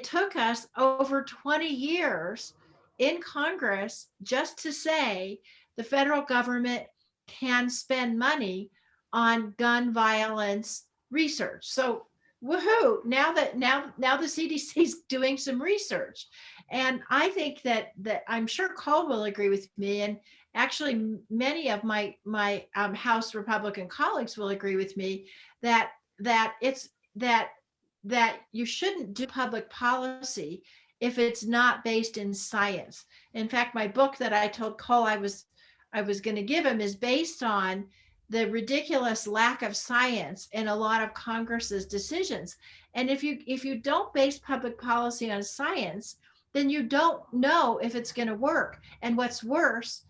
took us over 20 years in Congress just to say the federal government can spend money on gun violence research. So woohoo, now the CDC is doing some research. And I think that I'm sure Korbel will agree with me, and actually many of my House Republican colleagues will agree with me that you shouldn't do public policy if it's not based in science. In fact, my book that I told Cole I was going to give him is based on the ridiculous lack of science in a lot of Congress's decisions. And if you don't base public policy on science, then you don't know if it's going to work. And what's worse,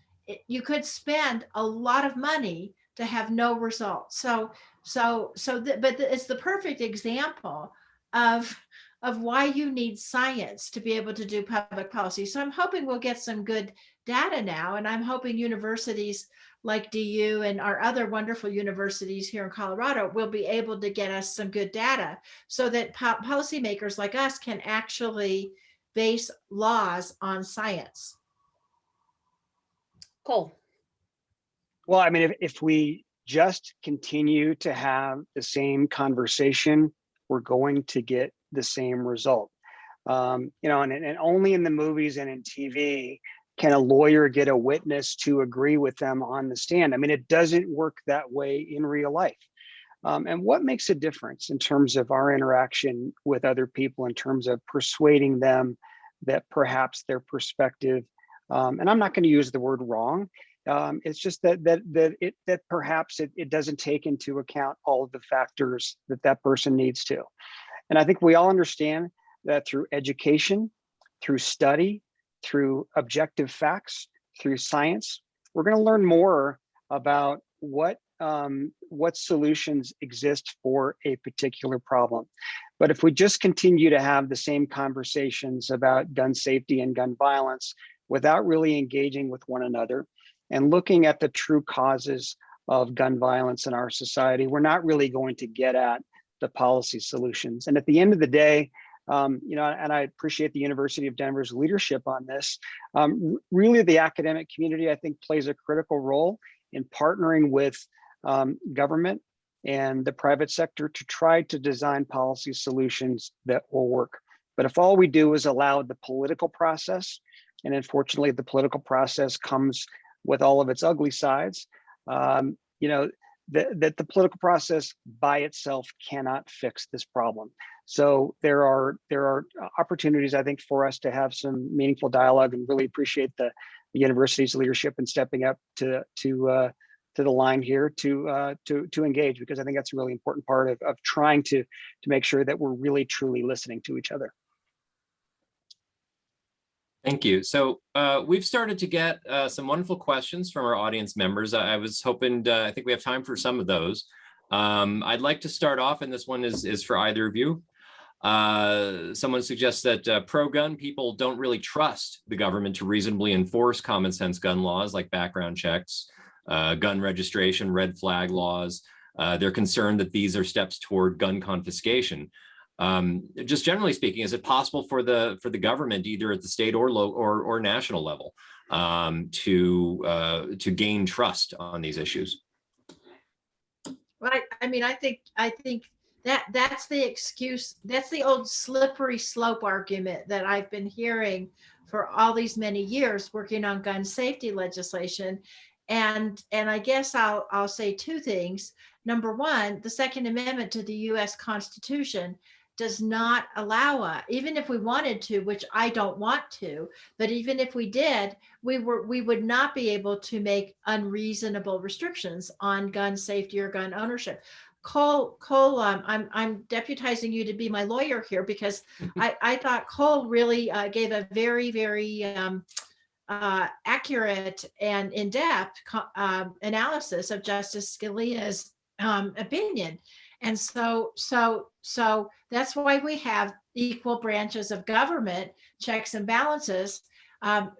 you could spend a lot of money to have no results. But it's the perfect example of why you need science to be able to do public policy. So I'm hoping we'll get some good data now, and I'm hoping universities like DU and our other wonderful universities here in Colorado will be able to get us some good data so that policymakers like us can actually base laws on science. Cole. Well, I mean, if we just continue to have the same conversation, we're going to get the same result. And only in the movies and in TV can a lawyer get a witness to agree with them on the stand. I mean, it doesn't work that way in real life. And what makes a difference in terms of our interaction with other people, in terms of persuading them that perhaps their perspective, and I'm not going to use the word wrong, it's just that perhaps it doesn't take into account all of the factors that person needs to. And I think we all understand that through education, through study, through objective facts, through science, we're going to learn more about what solutions exist for a particular problem. But if we just continue to have the same conversations about gun safety and gun violence without really engaging with one another and looking at the true causes of gun violence in our society, we're not really going to get at the policy solutions. And at the end of the day, you know, and I appreciate the University of Denver's leadership on this. Really, the academic community, I think, plays a critical role in partnering with government and the private sector to try to design policy solutions that will work. But if all we do is allow the political process, and unfortunately the political process comes with all of its ugly sides, you know, that the political process by itself cannot fix this problem. So there are opportunities, I think, for us to have some meaningful dialogue, and really appreciate the university's leadership in stepping up to the line here to engage, because I think that's a really important part of trying to make sure that we're really truly listening to each other. Thank you. So we've started to get some wonderful questions from our audience members. I was hoping, I think we have time for some of those. I'd like to start off, and this one is for either of you. Someone suggests that pro-gun people don't really trust the government to reasonably enforce common sense gun laws like background checks, gun registration, red flag laws. They're concerned that these are steps toward gun confiscation. Just generally speaking, is it possible for the government, either at the state or national level, to gain trust on these issues? Well, I mean, I think that's the excuse. That's the old slippery slope argument that I've been hearing for all these many years working on gun safety legislation. And I guess I'll say two things. Number one, the Second Amendment to the U.S. Constitution does not allow us, even if we wanted to, which I don't want to, but even if we did, we would not be able to make unreasonable restrictions on gun safety or gun ownership. Cole, I'm deputizing you to be my lawyer here, because I thought Cole really gave a very, very accurate and in-depth analysis of Justice Scalia's opinion. And so that's why we have equal branches of government, checks and balances.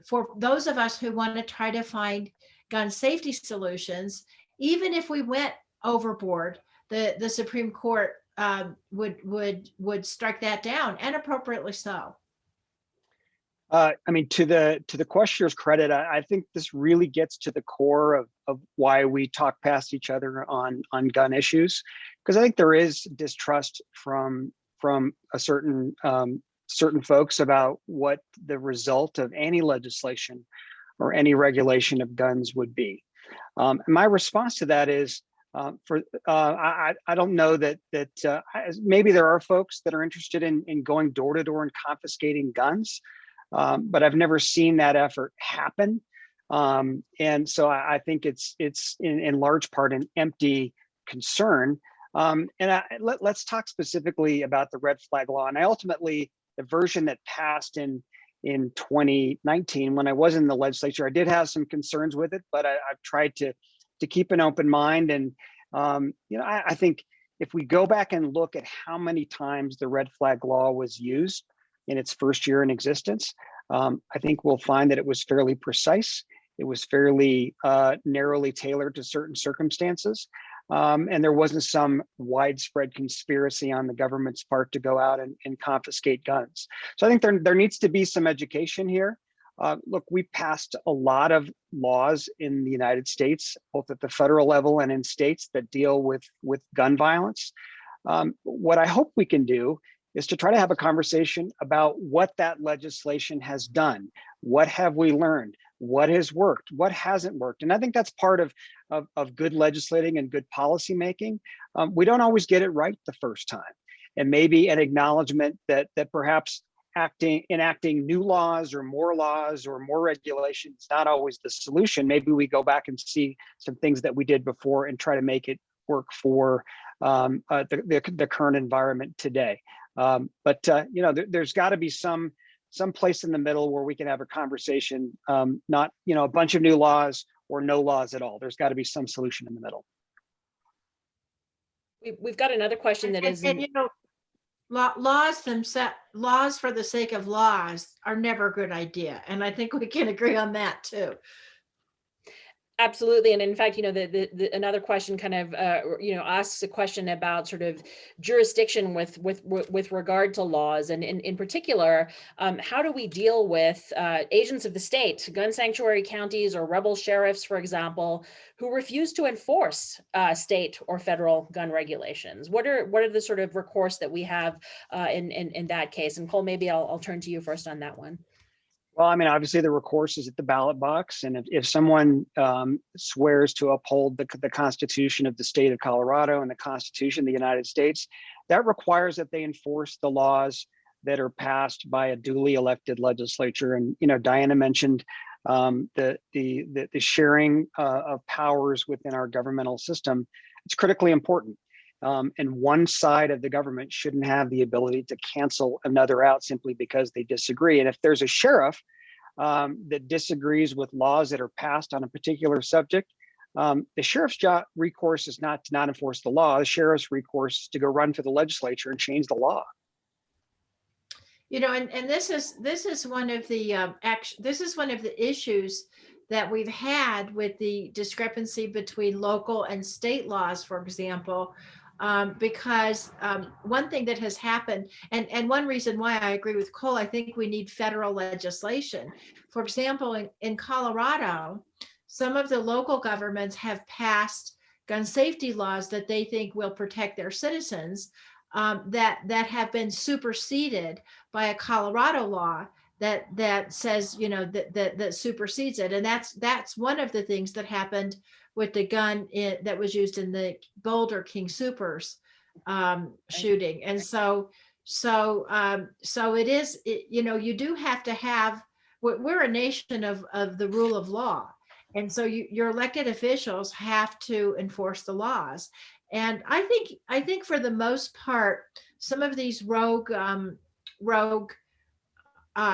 For those of us who want to try to find gun safety solutions, even if we went overboard, the Supreme Court would strike that down, and appropriately so. I mean, to the questioner's credit, I think this really gets to the core of why we talk past each other on gun issues, because I think there is distrust from a certain folks about what the result of any legislation or any regulation of guns would be. And my response to that is, I don't know that maybe there are folks that are interested in going door to door and confiscating guns. But I've never seen that effort happen. And so I think it's in large part an empty concern. Let's talk specifically about the red flag law. And ultimately, the version that passed in 2019, when I was in the legislature, I did have some concerns with it, but I've tried to keep an open mind. And you know, I think if we go back and look at how many times the red flag law was used in its first year in existence, I think we'll find that it was fairly precise. It was fairly narrowly tailored to certain circumstances. And there wasn't some widespread conspiracy on the government's part to go out and confiscate guns. So I think there needs to be some education here. Look, we passed a lot of laws in the United States, both at the federal level and in states, that deal with gun violence. What I hope we can do is to try to have a conversation about what that legislation has done. What have we learned? What has worked? What hasn't worked? And I think that's part of good legislating and good policy making. We don't always get it right the first time. And maybe an acknowledgement that perhaps enacting new laws or more regulation is not always the solution. Maybe we go back and see some things that we did before and try to make it work for the current environment today. But you know, there's got to be some place in the middle where we can have a conversation, not, you know, a bunch of new laws or no laws at all. There's got to be some solution in the middle. We've got another question that is, and you know, laws themselves, laws for the sake of laws are never a good idea. And I think we can agree on that too. Absolutely. And in fact, another question kind of, asks a question about sort of jurisdiction with regard to laws. And in particular, how do we deal with agents of the state, gun sanctuary counties or rebel sheriffs, for example, who refuse to enforce state or federal gun regulations? What are the sort of recourse that we have in that case? And Cole, maybe I'll turn to you first on that one. Well, I mean, obviously the recourse is at the ballot box. And if someone swears to uphold the Constitution of the state of Colorado and the Constitution of the United States, that requires that they enforce the laws that are passed by a duly elected legislature. And, Diana mentioned the sharing of powers within our governmental system. It's critically important. And one side of the government shouldn't have the ability to cancel another out simply because they disagree. And if there's a sheriff that disagrees with laws that are passed on a particular subject, the sheriff's recourse is not to not enforce the law. The sheriff's recourse is to go run for the legislature and change the law. And this is one of the this is one of the issues that we've had with the discrepancy between local and state laws, for example. Because one thing that has happened, and one reason why I agree with Cole, I think we need federal legislation. For example, in Colorado, some of the local governments have passed gun safety laws that they think will protect their citizens, that have been superseded by a Colorado law that says, that supersedes it. And that's one of the things that happened with the gun that was used in the Boulder King Soopers shooting. And so it is, you do have to have, we're a nation of the rule of law. And so your elected officials have to enforce the laws. And I think for the most part, some of these rogue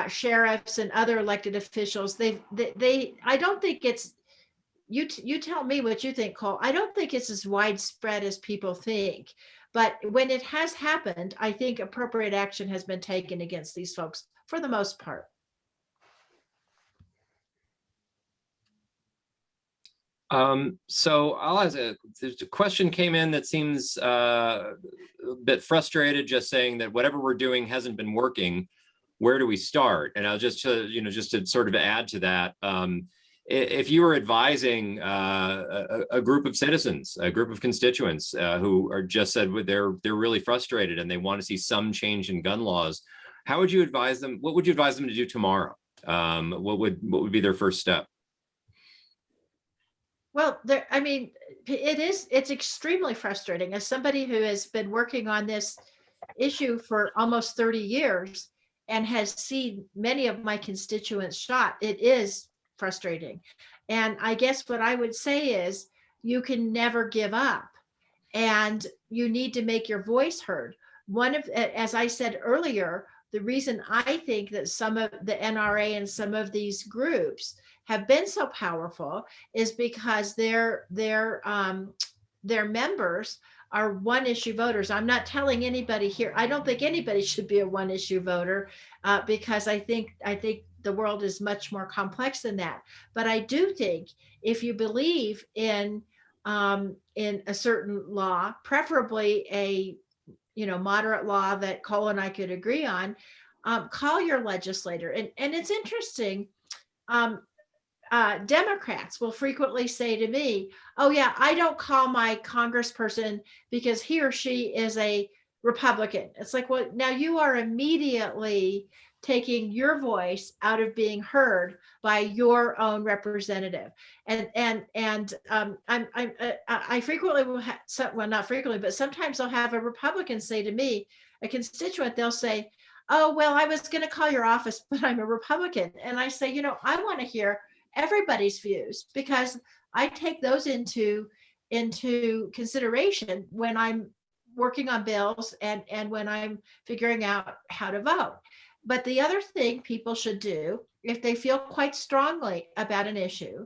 sheriffs and other elected officials, I don't think it's, you tell me what you think, Cole. I don't think it's as widespread as people think, but when it has happened, I think appropriate action has been taken against these folks for the most part. So I'll ask a question came in that seems a bit frustrated, just saying that whatever we're doing hasn't been working. Where do we start? And I'll just to sort of add to that, if you were advising a group of citizens, a group of constituents who are just said they're really frustrated and they want to see some change in gun laws, how would you advise them? What would you advise them to do tomorrow? What would be their first step? Well, it's extremely frustrating. As somebody who has been working on this issue for almost 30 years and has seen many of my constituents shot, it is frustrating. And I guess what I would say is you can never give up and you need to make your voice heard. As I said earlier, the reason I think that some of the NRA and some of these groups have been so powerful is because their members are one issue voters. I'm not telling anybody here, I don't think anybody should be a one issue voter because I think the world is much more complex than that. But I do think if you believe in a certain law, preferably a moderate law that Cole and I could agree on, call your legislator. And it's interesting. Democrats will frequently say to me, oh yeah, I don't call my congressperson because he or she is a Republican. It's like, well, now you are immediately taking your voice out of being heard by your own representative. And I frequently will have, well, not frequently, but sometimes I'll have a Republican say to me, a constituent, they'll say, oh, well, I was going to call your office, but I'm a Republican. And I say, I want to hear everybody's views because I take those into consideration when I'm working on bills and when I'm figuring out how to vote. But the other thing people should do, if they feel quite strongly about an issue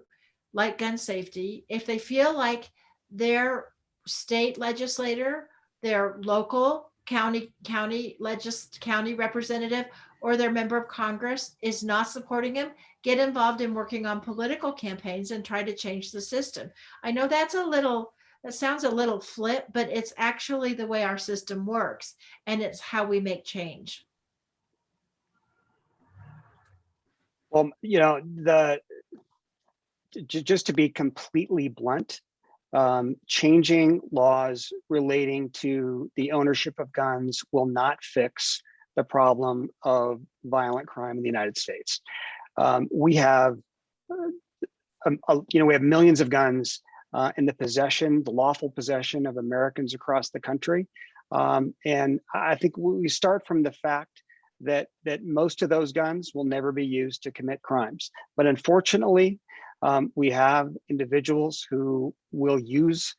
like gun safety, if they feel like their state legislator, their local county representative or their member of Congress is not supporting him, get involved in working on political campaigns and try to change the system. I know that sounds a little flip, but it's actually the way our system works, and it's how we make change. Well, just to be completely blunt, changing laws relating to the ownership of guns will not fix the problem of violent crime in the United States. We have, we have millions of guns in the lawful possession of Americans across the country. And I think we start from the fact that most of those guns will never be used to commit crimes. But unfortunately, we have individuals who will use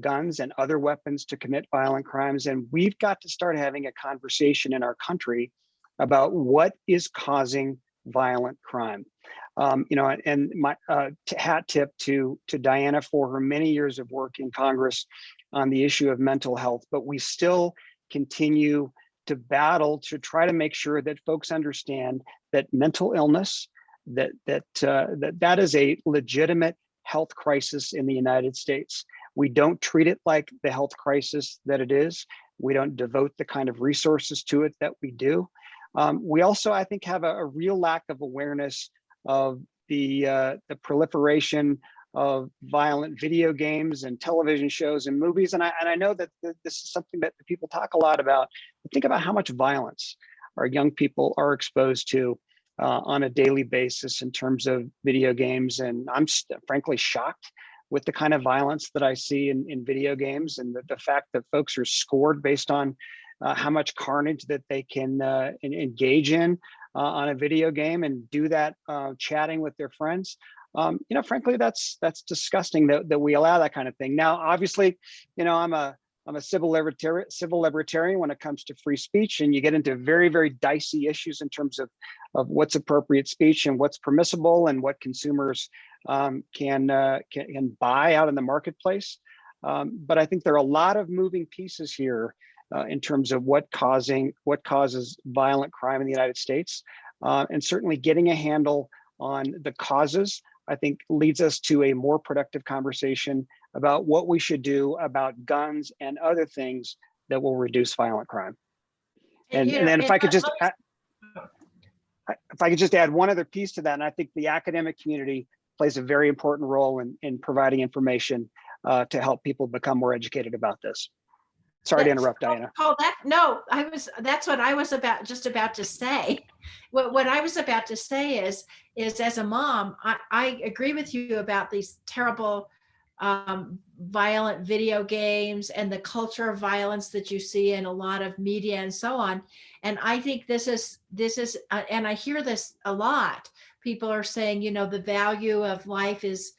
guns and other weapons to commit violent crimes. And we've got to start having a conversation in our country about what is causing violent crime. And my hat tip to Diana for her many years of work in Congress on the issue of mental health, but we still continue to battle to try to make sure that folks understand that mental illness, that is a legitimate health crisis in the United States. We don't treat it like the health crisis that it is. We don't devote the kind of resources to it that we do. We also, I think, have a real lack of awareness of the proliferation of violent video games and television shows and movies. And I know that this is something that people talk a lot about. Think about how much violence our young people are exposed to on a daily basis in terms of video games. And I'm frankly shocked with the kind of violence that I see in video games, and the fact that folks are scored based on how much carnage that they can engage in on a video game and do that chatting with their friends. Frankly, that's disgusting that we allow that kind of thing. Now, obviously, I'm a civil libertarian when it comes to free speech, and you get into very, very dicey issues in terms of what's appropriate speech and what's permissible and what consumers can buy out in the marketplace. But I think there are a lot of moving pieces here in terms of what causes violent crime in the United States, and certainly getting a handle on the causes, I think, leads us to a more productive conversation about what we should do about guns and other things that will reduce violent crime. And then if I could just add one other piece to that, and I think the academic community plays a very important role in providing information to help people become more educated about this. Sorry to interrupt, Diana. That's what I was about to say. What I was about to say is as a mom, I agree with you about these terrible violent video games and the culture of violence that you see in a lot of media and so on. And I think this is and I hear this a lot. People are saying, the value of life is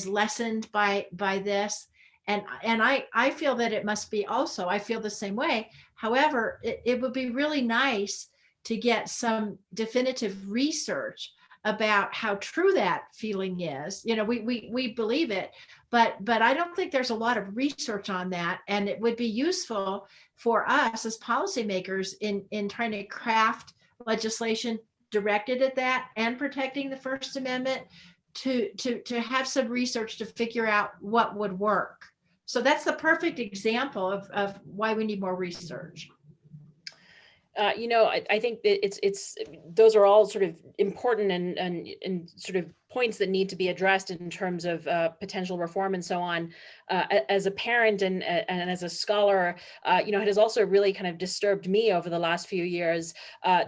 lessened by this. And I feel that it must be also. I feel the same way. However, it would be really nice to get some definitive research about how true that feeling is. We believe it, but I don't think there's a lot of research on that. And it would be useful for us as policymakers in trying to craft legislation directed at that and protecting the First Amendment to have some research to figure out what would work. So that's the perfect example of why we need more research. I think it's those are all sort of important and sort of points that need to be addressed in terms of potential reform and so on. As a parent and as a scholar, it has also really kind of disturbed me over the last few years,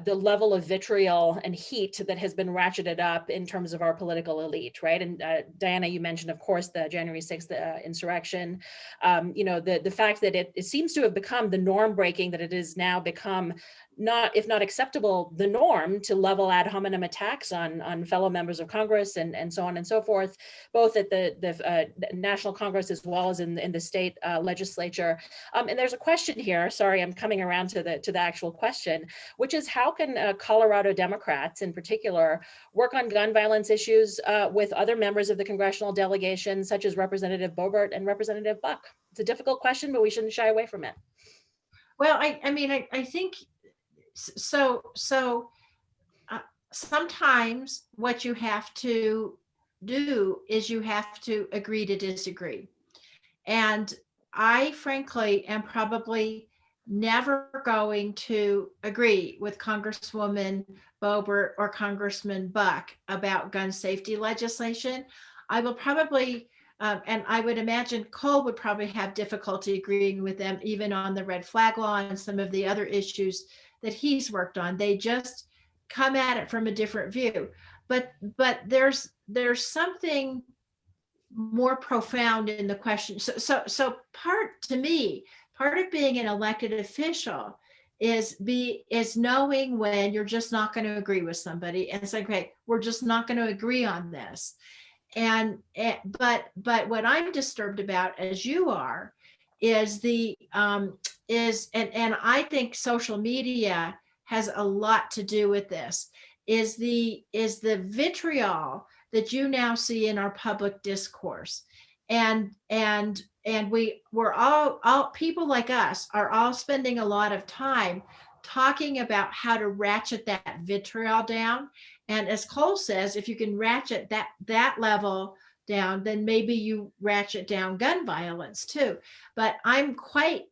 the level of vitriol and heat that has been ratcheted up in terms of our political elite, right? And Diana, you mentioned, of course, the January 6th insurrection. The fact that it seems to have become the norm breaking, that it has now become if not acceptable, the norm to level ad hominem attacks on fellow members of Congress and so on and so forth, both at the National Congress as well as in the state legislature. And there's a question here, sorry, I'm coming around to the actual question, which is how can Colorado Democrats in particular work on gun violence issues with other members of the congressional delegation, such as Representative Boebert and Representative Buck? It's a difficult question, but we shouldn't shy away from it. Well, I mean, I think so. Sometimes what you have to do is you have to agree to disagree. And I frankly am probably never going to agree with Congresswoman Boebert or Congressman Buck about gun safety legislation. I will probably, and I would imagine Cole would probably have difficulty agreeing with them, even on the red flag law and some of the other issues that he's worked on. They just come at it from a different view. But there's something more profound in the question. So part, to me, part of being an elected official is knowing when you're just not going to agree with somebody and say, okay, we're just not going to agree on this. But what I'm disturbed about, as you are, is and I think social media has a lot to do with this, is the vitriol that you now see in our public discourse. And we're all people like us are all spending a lot of time talking about how to ratchet that vitriol down. And as Cole says, if you can ratchet that level down, then maybe you ratchet down gun violence too. But I'm quite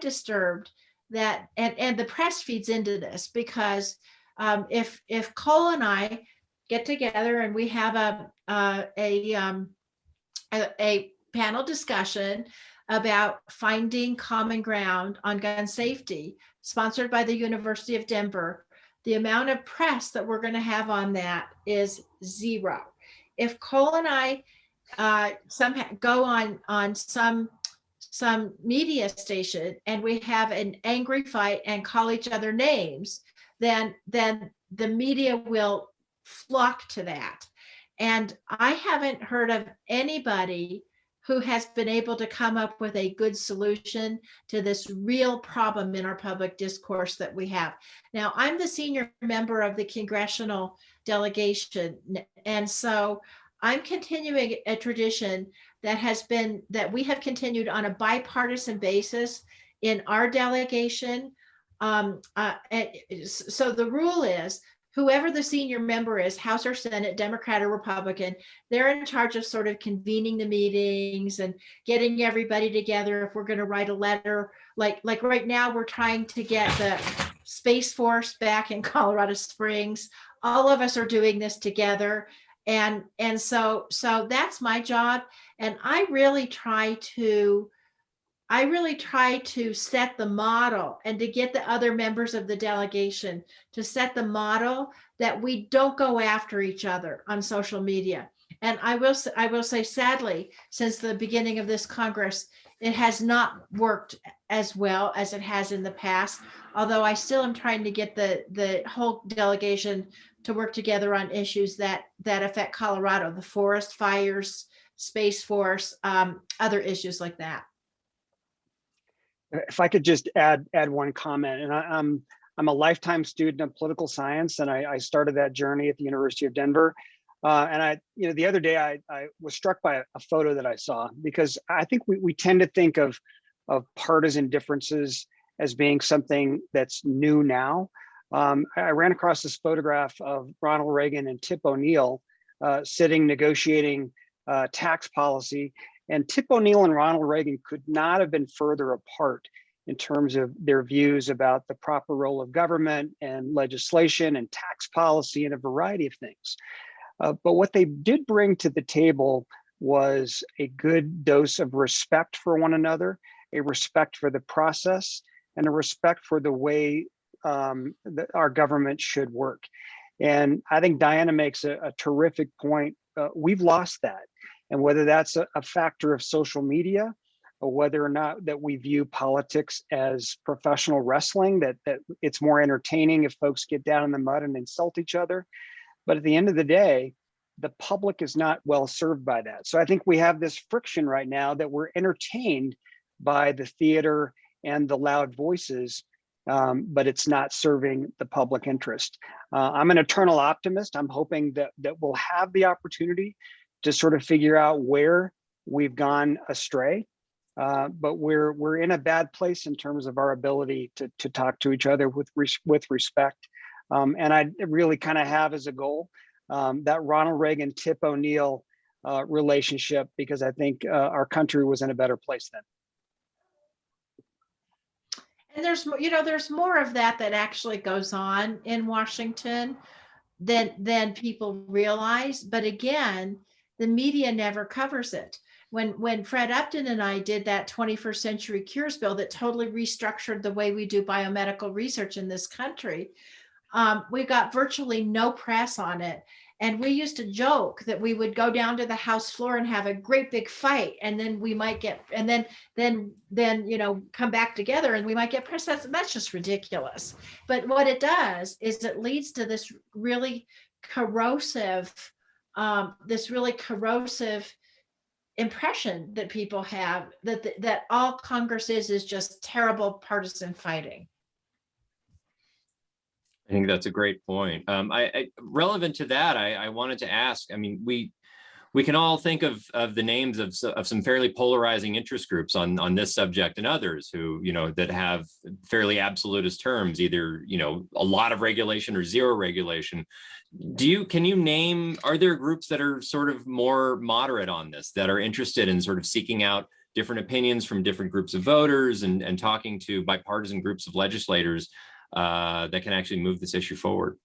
disturbed that, and the press feeds into this, because if Cole and I get together and we have a panel discussion about finding common ground on gun safety, sponsored by the University of Denver, the amount of press that we're going to have on that is zero. If Cole and I somehow go on some media station and we have an angry fight and call each other names, then the media will flock to that. And I haven't heard of anybody who has been able to come up with a good solution to this real problem in our public discourse that we have. Now, I'm the senior member of the congressional delegation, and so I'm continuing a tradition that we have continued on a bipartisan basis in our delegation. So the rule is, whoever the senior member is, House or Senate, Democrat or Republican, they're in charge of sort of convening the meetings and getting everybody together. If we're going to write a letter, like right now, we're trying to get the Space Force back in Colorado Springs. All of us are doing this together. And so that's my job. And I really try to set the model and to get the other members of the delegation to set the model that we don't go after each other on social media. And I will say, sadly, since the beginning of this Congress, it has not worked as well as it has in the past, although I still am trying to get the whole delegation to work together on issues that affect Colorado, the forest fires, Space Force, other issues like that. If I could just add one comment, and I'm a lifetime student of political science, and I started that journey at the University of Denver. And the other day I was struck by a photo that I saw, because I think we tend to think of partisan differences as being something that's new now. I ran across this photograph of Ronald Reagan and Tip O'Neill sitting negotiating tax policy. And Tip O'Neill and Ronald Reagan could not have been further apart in terms of their views about the proper role of government and legislation and tax policy and a variety of things. But what they did bring to the table was a good dose of respect for one another, a respect for the process, and a respect for the way that our government should work. And I think Diana makes a terrific point. We've lost that. And whether that's a factor of social media, or whether or not that we view politics as professional wrestling, that it's more entertaining if folks get down in the mud and insult each other. But at the end of the day, the public is not well served by that. So I think we have this friction right now that we're entertained by the theater and the loud voices, but it's not serving the public interest. I'm an eternal optimist. I'm hoping that we'll have the opportunity to sort of figure out where we've gone astray but we're in a bad place in terms of our ability to talk to each other with respect. And I really kind of have as a goal that Ronald Reagan, Tip O'Neill relationship, because I think our country was in a better place then. And there's more of that actually goes on in Washington than people realize. But again, the media never covers it. When Fred Upton and I did that 21st Century Cures bill that totally restructured the way we do biomedical research in this country, we got virtually no press on it. And we used to joke that we would go down to the House floor and have a great big fight, and then we might get, and then come back together and we might get press. That's just ridiculous. But what it does is it leads to this really corrosive impression that people have that all Congress is just terrible partisan fighting. I think that's a great point. Relevant to that, I wanted to ask, I mean, we can all think of the names of some fairly polarizing interest groups on this subject and others who, that have fairly absolutist terms, either, a lot of regulation or zero regulation. Can you name, are there groups that are sort of more moderate on this, that are interested in sort of seeking out different opinions from different groups of voters and talking to bipartisan groups of legislators that can actually move this issue forward?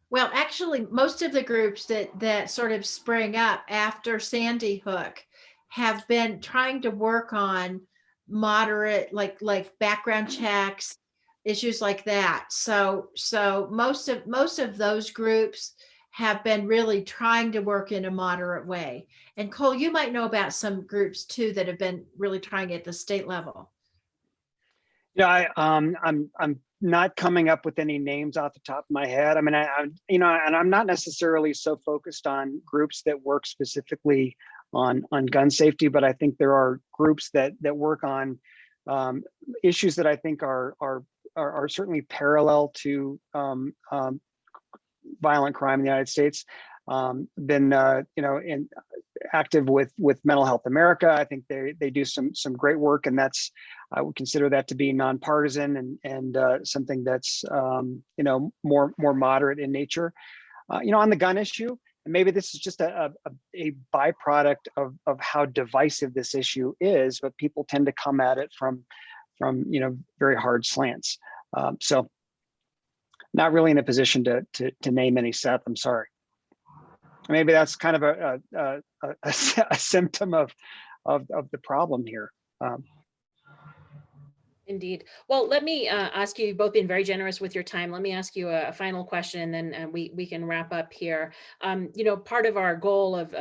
Well, actually, most of the groups that sort of sprang up after Sandy Hook have been trying to work on moderate, like background checks, issues like that. So most of those groups have been really trying to work in a moderate way. And Cole, you might know about some groups too that have been really trying at the state level. Yeah, I'm not coming up with any names off the top of my head. I mean, and I'm not necessarily so focused on groups that work specifically on gun safety, but I think there are groups that work on issues that I think are certainly parallel to violent crime in the United States. Been active with Mental Health America. I think they do some great work, and that's, I would consider that to be nonpartisan and something that's more moderate in nature. On the gun issue, and maybe this is just a byproduct of how divisive this issue is, but people tend to come at it from very hard slants. So not really in a position to name any, Seth. I'm sorry. Maybe that's kind of a symptom of the problem here. Indeed. Well, let me ask you, you've both been very generous with your time. Let me ask you a final question, and then we can wrap up here. Part of our goal of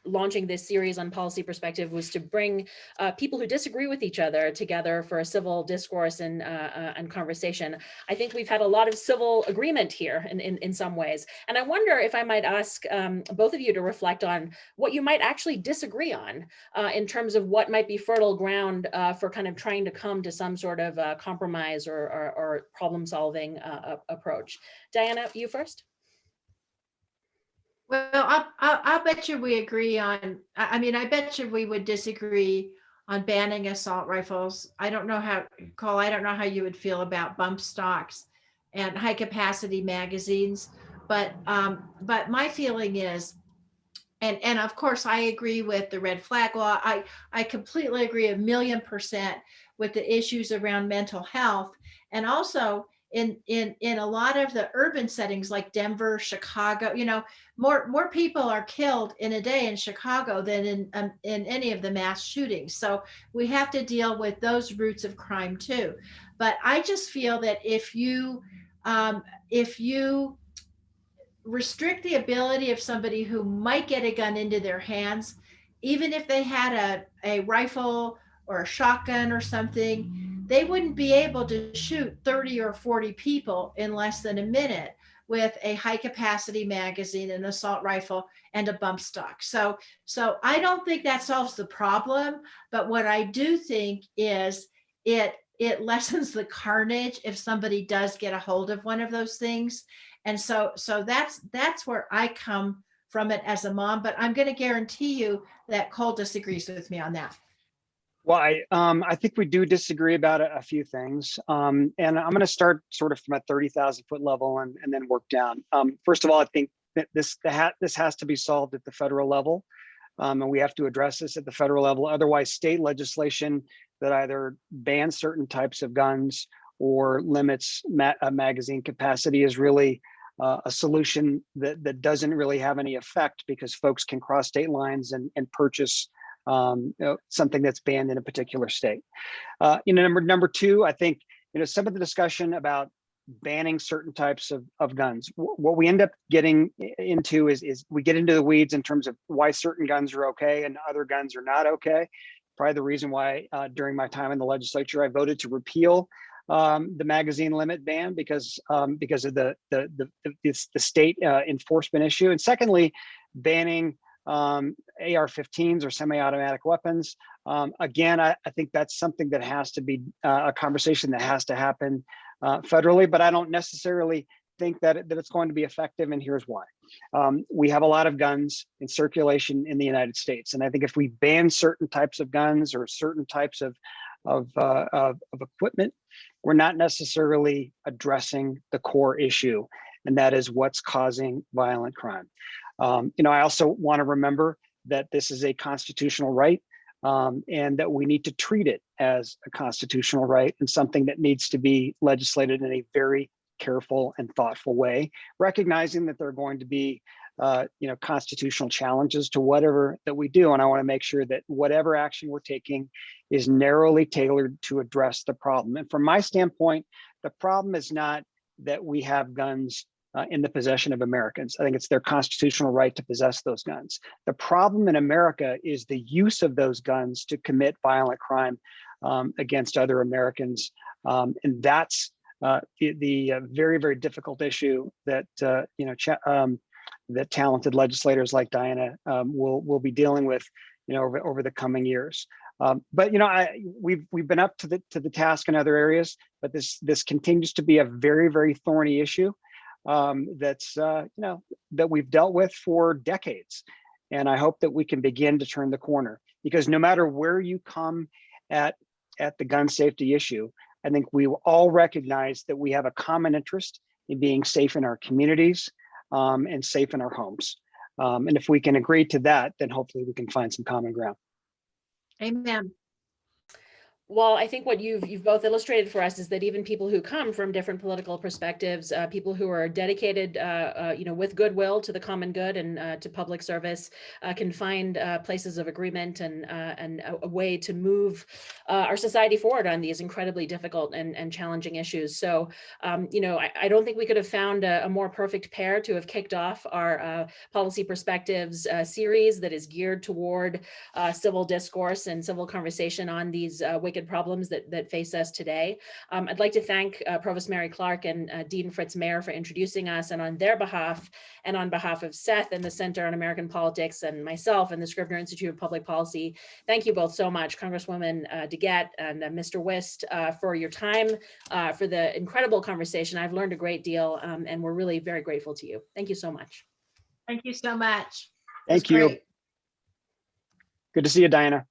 launching this series on Policy Perspective was to bring people who disagree with each other together for a civil discourse and conversation. I think we've had a lot of civil agreement here in some ways. And I wonder if I might ask both of you to reflect on what you might actually disagree on in terms of what might be fertile ground for kind of trying to come to some sort of compromise or problem-solving approach. Diana, you first. Well, I'll bet you we agree on, I bet you we would disagree on banning assault rifles. I don't know how, Cole, I don't know how you would feel about bump stocks and high capacity magazines, but my feeling is, and of course I agree with the red flag law. I completely agree 1,000,000% with the issues around mental health, and also in a lot of the urban settings like Denver, Chicago, more people are killed in a day in Chicago than in any of the mass shootings. So we have to deal with those roots of crime too. But I just feel that if you restrict the ability of somebody who might get a gun into their hands, even if they had a rifle or a shotgun or something, they wouldn't be able to shoot 30 or 40 people in less than a minute with a high capacity magazine, an assault rifle, and a bump stock. So I don't think that solves the problem, but what I do think is it lessens the carnage if somebody does get a hold of one of those things. And so that's where I come from it as a mom, but I'm going to guarantee you that Cole disagrees with me on that. Well, I think we do disagree about a few things. And I'm going to start sort of from a 30,000 foot level and then work down. First of all, I think that this has to be solved at the federal level. And we have to address this at the federal level. Otherwise, state legislation that either bans certain types of guns or limits magazine capacity is really a solution that doesn't really have any effect, because folks can cross state lines and purchase something that's banned in a particular state. Number two, I think some of the discussion about banning certain types of guns, what we end up getting into is we get into the weeds in terms of why certain guns are okay and other guns are not okay. Probably the reason why during my time in the legislature I voted to repeal the magazine limit ban because of the state enforcement issue, and secondly, banning AR-15s or semi-automatic weapons. Again, I think that's something that has to be a conversation that has to happen federally, but I don't necessarily think that it's going to be effective, and here's why. We have a lot of guns in circulation in the United States, and I think if we ban certain types of guns or certain types of equipment, we're not necessarily addressing the core issue, and that is what's causing violent crime. I also want to remember that this is a constitutional right, and that we need to treat it as a constitutional right and something that needs to be legislated in a very careful and thoughtful way, recognizing that there are going to be constitutional challenges to whatever that we do. And I want to make sure that whatever action we're taking is narrowly tailored to address the problem. And from my standpoint, the problem is not that we have guns in the possession of Americans. I think it's their constitutional right to possess those guns. The problem in America is the use of those guns to commit violent crime against other Americans. And that's the very, very difficult issue that that talented legislators like Diana will be dealing with, over the coming years. But we've been up to the task in other areas, but this continues to be a very, very thorny issue that's that we've dealt with for decades. And I hope that we can begin to turn the corner, because no matter where you come at the gun safety issue, I think we all recognize that we have a common interest in being safe in our communities and safe in our homes. And if we can agree to that, then hopefully we can find some common ground. Amen. Well, I think what you've both illustrated for us is that even people who come from different political perspectives, people who are dedicated, with goodwill to the common good and to public service, can find places of agreement and a way to move our society forward on these incredibly difficult and challenging issues. So, I don't think we could have found a more perfect pair to have kicked off our policy perspectives series that is geared toward civil discourse and civil conversation on these wicked problems that face us today. I'd like to thank Provost Mary Clark and Dean Fritz Mayer for introducing us, and on their behalf and on behalf of Seth and the Center on American Politics and myself and the Scrivner Institute of Public Policy, thank you both so much, Congresswoman DeGette and Mr. Wist, for your time, for the incredible conversation. I've learned a great deal, and we're really very grateful to you. Thank you so much. Thank you so much. Thank you. Great. Good to see you, Diana.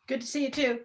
Good to see you too.